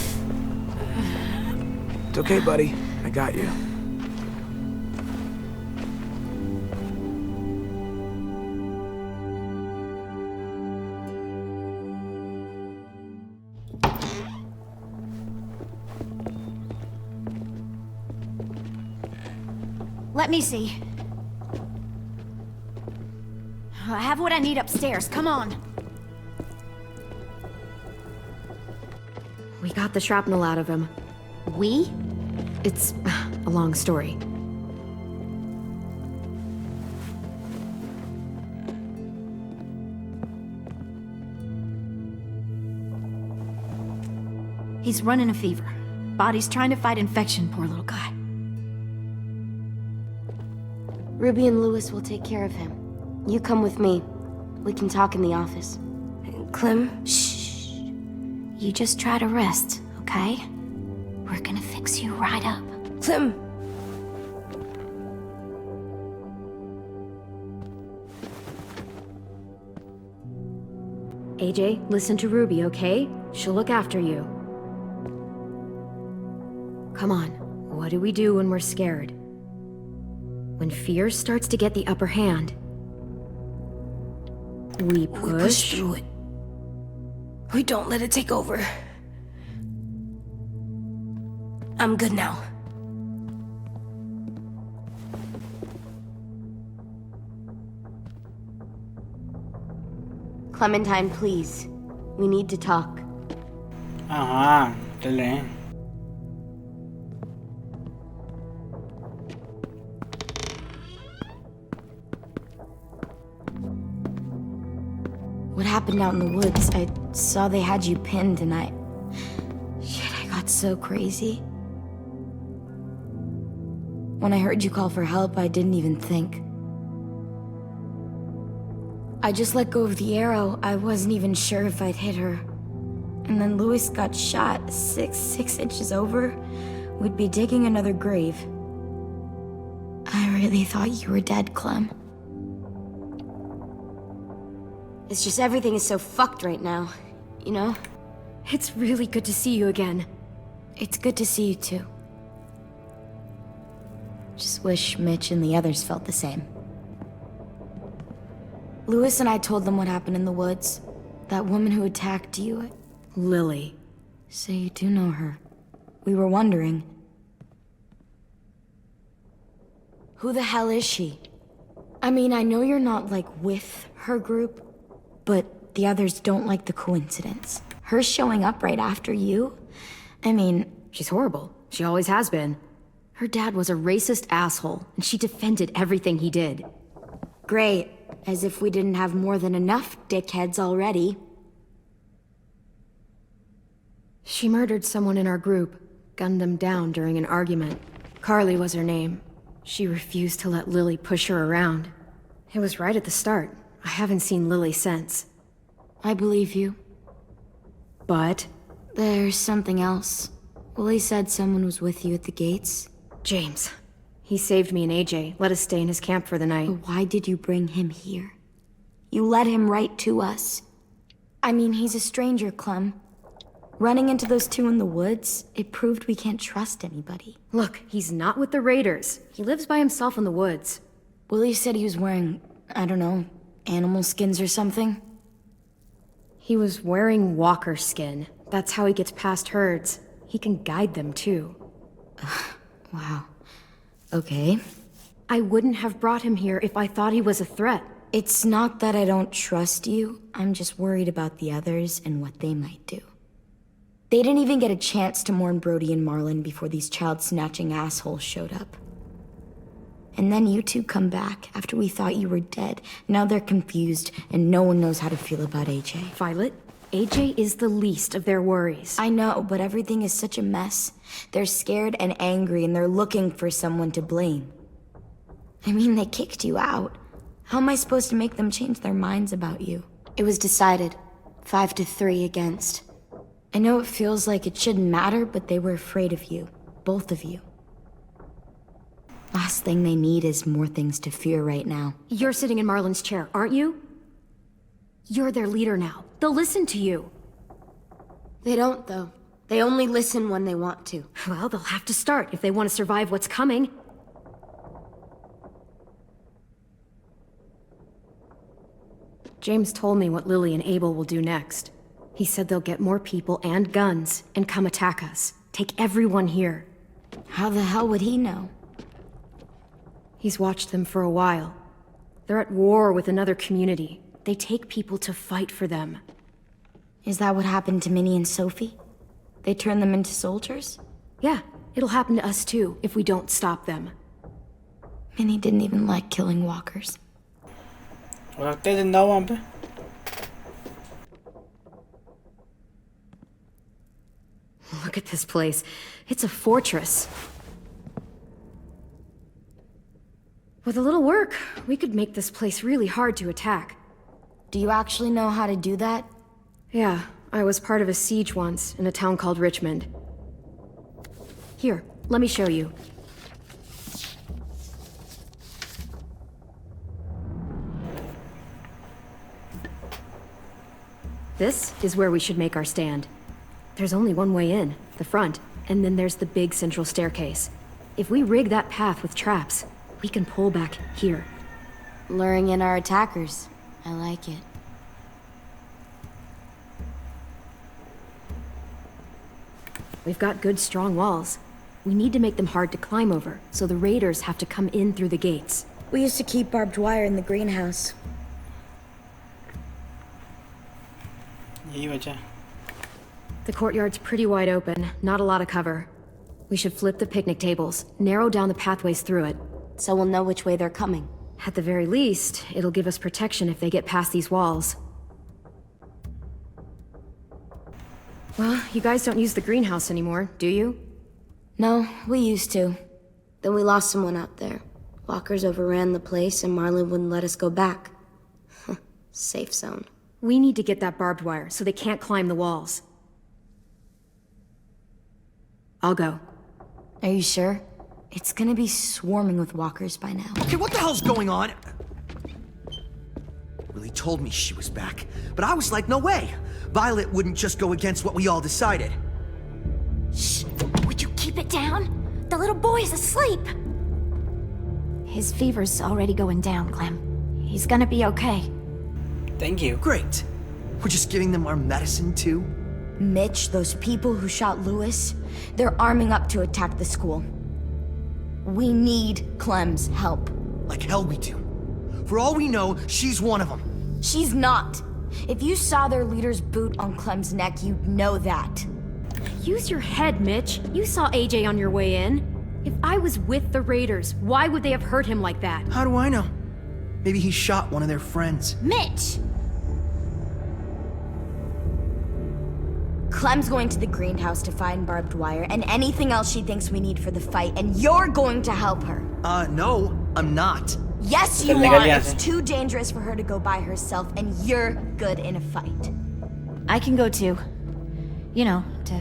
Speaker 4: It's okay, buddy. I got you.
Speaker 12: Let me see. I have what I need upstairs. Come on.
Speaker 2: We got the shrapnel out of him.
Speaker 12: We?
Speaker 2: It's a long story.
Speaker 12: He's running a fever. Body's trying to fight infection, poor little guy.
Speaker 3: Ruby and Lewis will take care of him. You come with me. We can talk in the office. Clem?
Speaker 12: Shh. You just try to rest, okay? We're gonna fix you right up.
Speaker 3: Clem!
Speaker 2: AJ, listen to Ruby, okay? She'll look after you. Come on, what do we do when we're scared? When fear starts to get the upper hand, we push
Speaker 3: through it. We don't let it take over. I'm good now. Clementine, please. We need to talk.
Speaker 1: हाँ चल रहे हैं.
Speaker 5: What happened out in the woods? I saw they had you pinned and I got so crazy. When I heard you call for help, I didn't even think. I just let go of the arrow. I wasn't even sure if I'd hit her. And then Lewis got shot 6 inches over. We'd be digging another grave. I really thought you were dead, Clem.
Speaker 3: It's just everything is so fucked right now, you know?
Speaker 2: It's really good to see you again.
Speaker 5: It's good to see you too. Just wish Mitch and the others felt the same. Lewis and I told them what happened in the woods. That woman who attacked you.
Speaker 2: Lily.
Speaker 5: So you do know her. We were wondering. Who the hell is she? I mean, I know you're not, like, with her group, but the others don't like the coincidence. Her showing up right after you? I mean...
Speaker 2: She's horrible. She always has been. Her dad was a racist asshole, and she defended everything he did.
Speaker 5: Great. As if we didn't have more than enough dickheads already.
Speaker 2: She murdered someone in our group, gunned them down during an argument. Carly was her name. She refused to let Lily push her around. It was right at the start. I haven't seen Lily since.
Speaker 5: I believe you.
Speaker 2: But?
Speaker 5: There's something else. Willie said someone was with you at the gates.
Speaker 2: James. He saved me and AJ, let us stay in his camp for the night.
Speaker 5: But why did you bring him here? You led him right to us. I mean, he's a stranger, Clem. Running into those two in the woods, it proved we can't trust anybody.
Speaker 2: Look, he's not with the raiders. He lives by himself in the woods.
Speaker 5: Willie said he was wearing, I don't know, animal skins or something?
Speaker 2: He was wearing walker skin. That's how he gets past herds. He can guide them, too.
Speaker 5: Wow. Okay.
Speaker 2: I wouldn't have brought him here if I thought he was a threat.
Speaker 5: It's not that I don't trust you. I'm just worried about the others and what they might do. They didn't even get a chance to mourn Brody and Marlon before these child-snatching assholes showed up. And then you two come back after we thought you were dead. Now they're confused, and no one knows how to feel about AJ.
Speaker 2: Violet, AJ is the least of their worries.
Speaker 5: I know, but everything is such a mess. They're scared and angry, and they're looking for someone to blame. I mean, they kicked you out. How am I supposed to make them change their minds about you? It was decided. 5-3 against. I know it feels like it shouldn't matter, but they were afraid of you. Both of you. Last thing they need is more things to fear right now.
Speaker 2: You're sitting in Marlon's chair, aren't you? You're their leader now. They'll listen to you.
Speaker 3: They don't, though. They only listen when they want to.
Speaker 2: Well, they'll have to start if they want to survive what's coming. James told me what Lily and Abel will do next. He said they'll get more people and guns and come attack us. Take everyone here.
Speaker 5: How the hell would he know?
Speaker 2: He's watched them for a while. They're at war with another community. They take people to fight for them.
Speaker 5: Is that what happened to Minnie and Sophie? They turned them into soldiers?
Speaker 2: Yeah, it'll happen to us too if we don't stop them.
Speaker 5: Minnie didn't even like killing walkers.
Speaker 1: लगते जिंदा हो वहाँ पे.
Speaker 2: Look at this place. It's a fortress. With a little work, we could make this place really hard to attack.
Speaker 5: Do you actually know how to do that?
Speaker 2: Yeah, I was part of a siege once in a town called Richmond. Here, let me show you. This is where we should make our stand. There's only one way in, the front, and then there's the big central staircase. If we rig that path with traps, we can pull back here.
Speaker 5: Luring in our attackers. I like it.
Speaker 2: We've got good, strong walls. We need to make them hard to climb over, so the raiders have to come in through the gates.
Speaker 5: We used to keep barbed wire in the greenhouse.
Speaker 1: यही वजह.
Speaker 2: The courtyard's pretty wide open, not a lot of cover. We should flip the picnic tables, narrow down the pathways through it.
Speaker 5: So we'll know which way they're coming.
Speaker 2: At the very least, it'll give us protection if they get past these walls. Well, you guys don't use the greenhouse anymore, do you?
Speaker 5: No, we used to. Then we lost someone out there. Walkers overran the place and Marlon wouldn't let us go back. Safe zone.
Speaker 2: We need to get that barbed wire so they can't climb the walls. I'll go.
Speaker 5: Are you sure? It's gonna be swarming with walkers by now.
Speaker 13: Okay, what the hell's going on? Willie told me she was back, but I was like, no way. Violet wouldn't just go against what we all decided.
Speaker 12: Shh! Would you keep it down? The little boy's asleep! His fever's already going down, Clem. He's gonna be okay.
Speaker 1: Thank you.
Speaker 13: Great. We're just giving them our medicine, too?
Speaker 5: Mitch, those people who shot Lewis, they're arming up to attack the school. We need Clem's help.
Speaker 13: Like hell we do. For all we know, she's one of them.
Speaker 5: She's not. If you saw their leader's boot on Clem's neck, you'd know that.
Speaker 2: Use your head, Mitch. You saw AJ on your way in. If I was with the raiders, why would they have hurt him like that?
Speaker 13: How do I know? Maybe he shot one of their friends.
Speaker 12: Mitch!
Speaker 5: Clem's going to the greenhouse to find barbed wire and anything else she thinks we need for the fight, and you're going to help her.
Speaker 13: No, I'm not.
Speaker 5: Yes, you are. It's too dangerous for her to go by herself, and you're good in a fight.
Speaker 12: I can go too. You know, to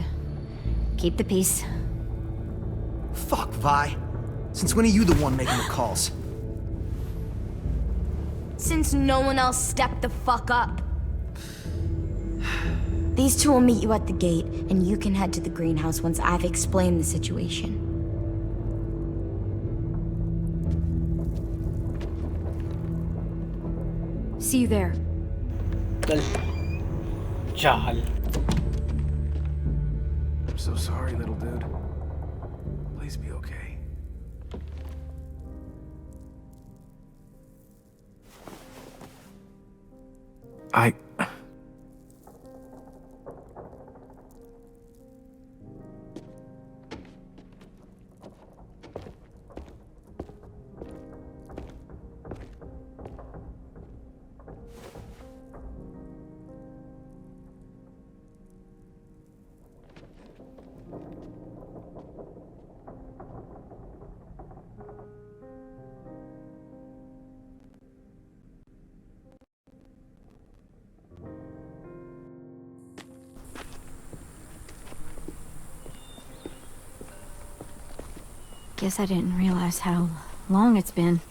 Speaker 12: keep the peace.
Speaker 13: Fuck, Vi. Since when are you the one making the calls?
Speaker 5: Since no one else stepped the fuck up. These two will meet you at the gate, and you can head to the greenhouse once I've explained the situation.
Speaker 2: See you there.
Speaker 1: Chal.
Speaker 4: I'm so sorry, little dude. Please be okay.
Speaker 12: Guess I didn't realize how long it's been.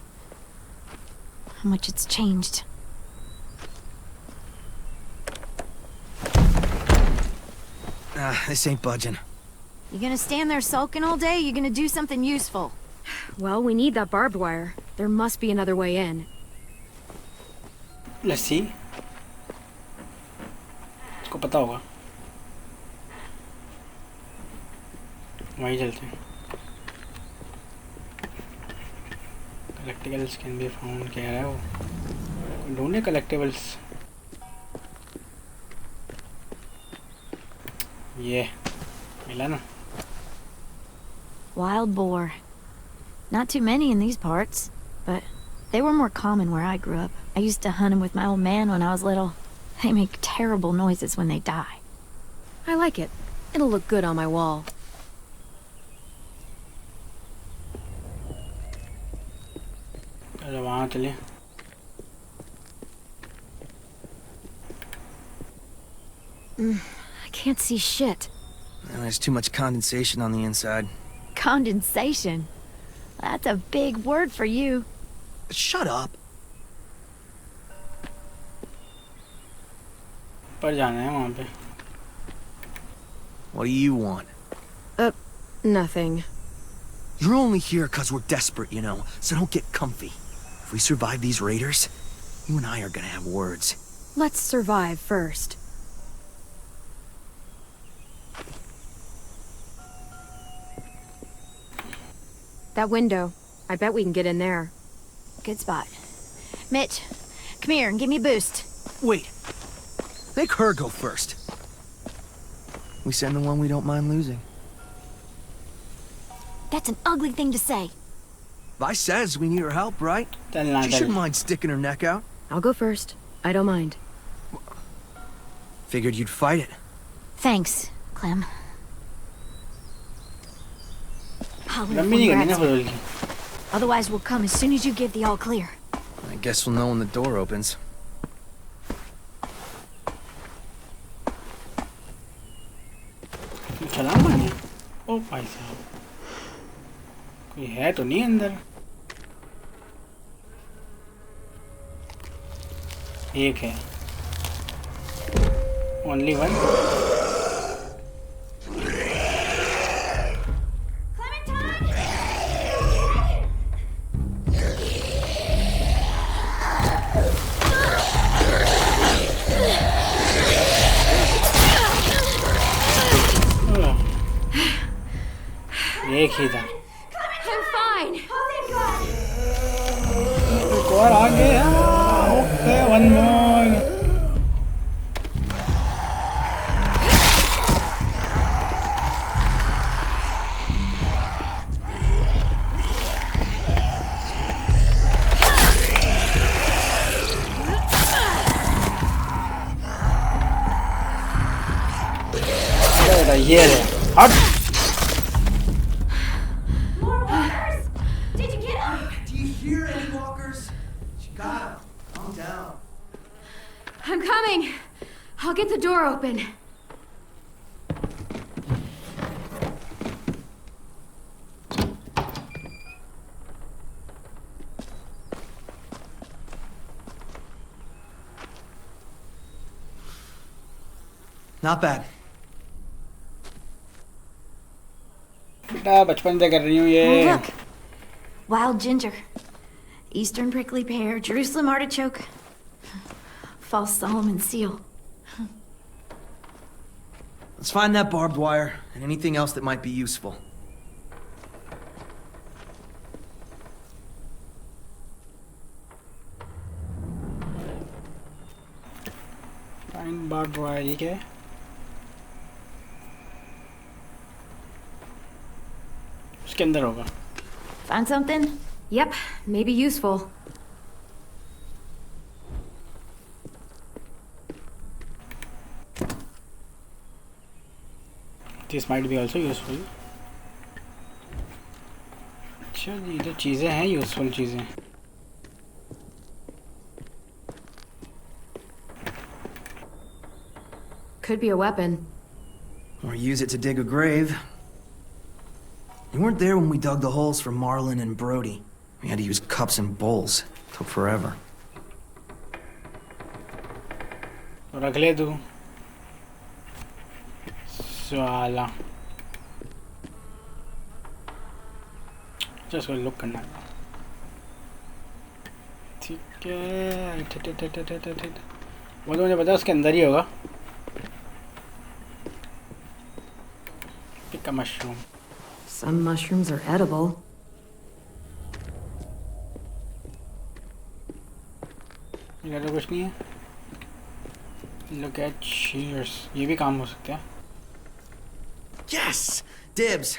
Speaker 12: How much it's changed.
Speaker 13: This ain't budging.
Speaker 12: You gonna stand there sulking all day? You gonna do something useful?
Speaker 2: Well, we need that barbed wire. There must be another way in.
Speaker 1: Let's see. इसको पता होगा. वहीं चलते हैं. Collectibles can be found. क्या है वो? ढूंढे collectibles. ये मिला ना.
Speaker 12: Wild boar. Not too many in these parts, but they were more common where I grew up. I used to hunt them with my old man when I was little. They make terrible noises when they die.
Speaker 2: I like it. It'll look good on my wall.
Speaker 1: चलो वहाँ चले.
Speaker 2: I can't see shit.
Speaker 13: There's too much condensation on the inside.
Speaker 12: Condensation? That's a big word for you.
Speaker 13: Shut up.
Speaker 1: पर जाना है वहाँ पे.
Speaker 13: What do you want?
Speaker 2: Nothing.
Speaker 13: You're only here because we're desperate, you know, so don't get comfy. If we survive these raiders, you and I are gonna have words.
Speaker 2: Let's survive first. That window. I bet we can get in there.
Speaker 12: Good spot. Mitch, come here and give me a boost.
Speaker 13: Wait. Make her go first. We send the one we don't mind losing.
Speaker 12: That's an ugly thing to say.
Speaker 13: Vi says we need her help, right?
Speaker 1: चलना
Speaker 13: She shouldn't mind sticking her neck out.
Speaker 2: I'll go first. I don't mind.
Speaker 13: Figured you'd fight it.
Speaker 12: Thanks, Clem. I'll
Speaker 1: लंबी नहीं करनी ना
Speaker 12: inform
Speaker 1: फजूल की.
Speaker 12: Rex. Otherwise, we'll come as soon as you give the all clear.
Speaker 13: I guess we'll know when the door opens.
Speaker 1: चला मैंने. ओ भाई साहब. कोई है तो नहीं अंदर. एक है. Only one. एक ही था.
Speaker 12: I'm fine.
Speaker 1: एक और आ गया. Okay one more. ये है. हट.
Speaker 2: I'm coming. I'll get the door open.
Speaker 13: Not bad.
Speaker 1: बेटा बचपन से कर रही हूँ ये.
Speaker 12: Oh, look. Wild ginger. Eastern prickly pear. Jerusalem artichoke. False Solomon seal.
Speaker 13: Let's find that barbed wire and anything else that might be useful.
Speaker 1: Find barbed wire. ये क्या है? उसके अंदर होगा.
Speaker 12: Find something?
Speaker 2: Yep, maybe useful.
Speaker 1: This might be also useful. अच्छा जी इधर चीज़ें हैं useful चीज़ें.
Speaker 2: Could be a weapon.
Speaker 13: Or use it to dig a grave. You weren't there when we dug the holes for Marlin and Brody. We had to use cups and bowls. Took forever.
Speaker 1: तो रख ले तू. साला. Just go look करना. ठीक है. वो तो मुझे पता उसके अंदर ही होगा. Pick a mushroom.
Speaker 2: Some mushrooms are edible.
Speaker 1: इधर तो कुछ नहीं है. Look at shears. ये भी काम हो सकता है.
Speaker 13: Yes! Dibs!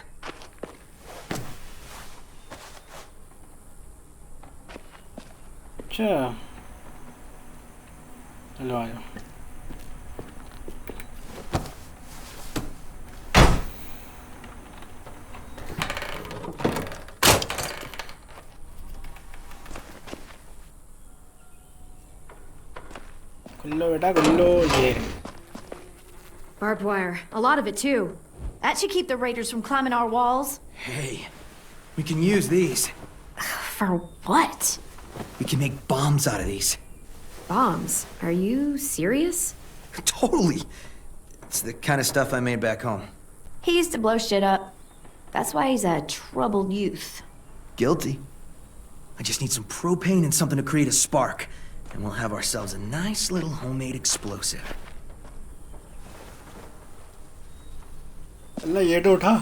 Speaker 1: अच्छा. चलो आ जाओ. खुल्लो बेटा खुल्लो ये
Speaker 12: Barbed wire. A lot of it, too. That should keep the raiders from climbing our walls.
Speaker 13: Hey, we can use these.
Speaker 12: For what?
Speaker 13: We can make bombs out of these.
Speaker 12: Bombs? Are you serious?
Speaker 13: Totally. It's the kind of stuff I made back home.
Speaker 12: He used to blow shit up. That's why he's a troubled youth.
Speaker 13: Guilty. I just need some propane and something to create a spark. And we'll have ourselves a nice little homemade explosive.
Speaker 1: अल्लाह ये तो उठा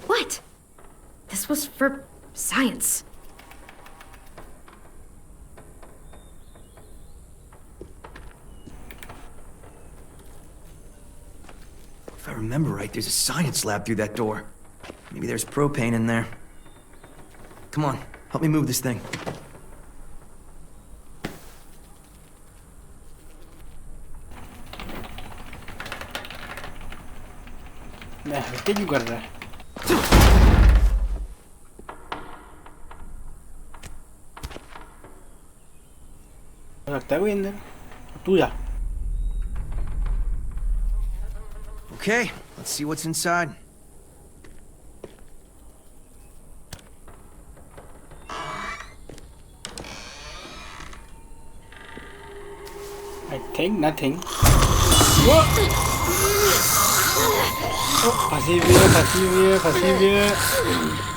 Speaker 12: What? This was for science.
Speaker 13: If I remember right, there's a science lab through that door. Maybe there's propane in there. Come on, help me move this thing.
Speaker 1: मैं हल्के क्यों कर रहा है हो सकता है कोई अंदर तू जा
Speaker 13: Okay, let's see what's inside.
Speaker 1: I think nothing. फंसी हुई है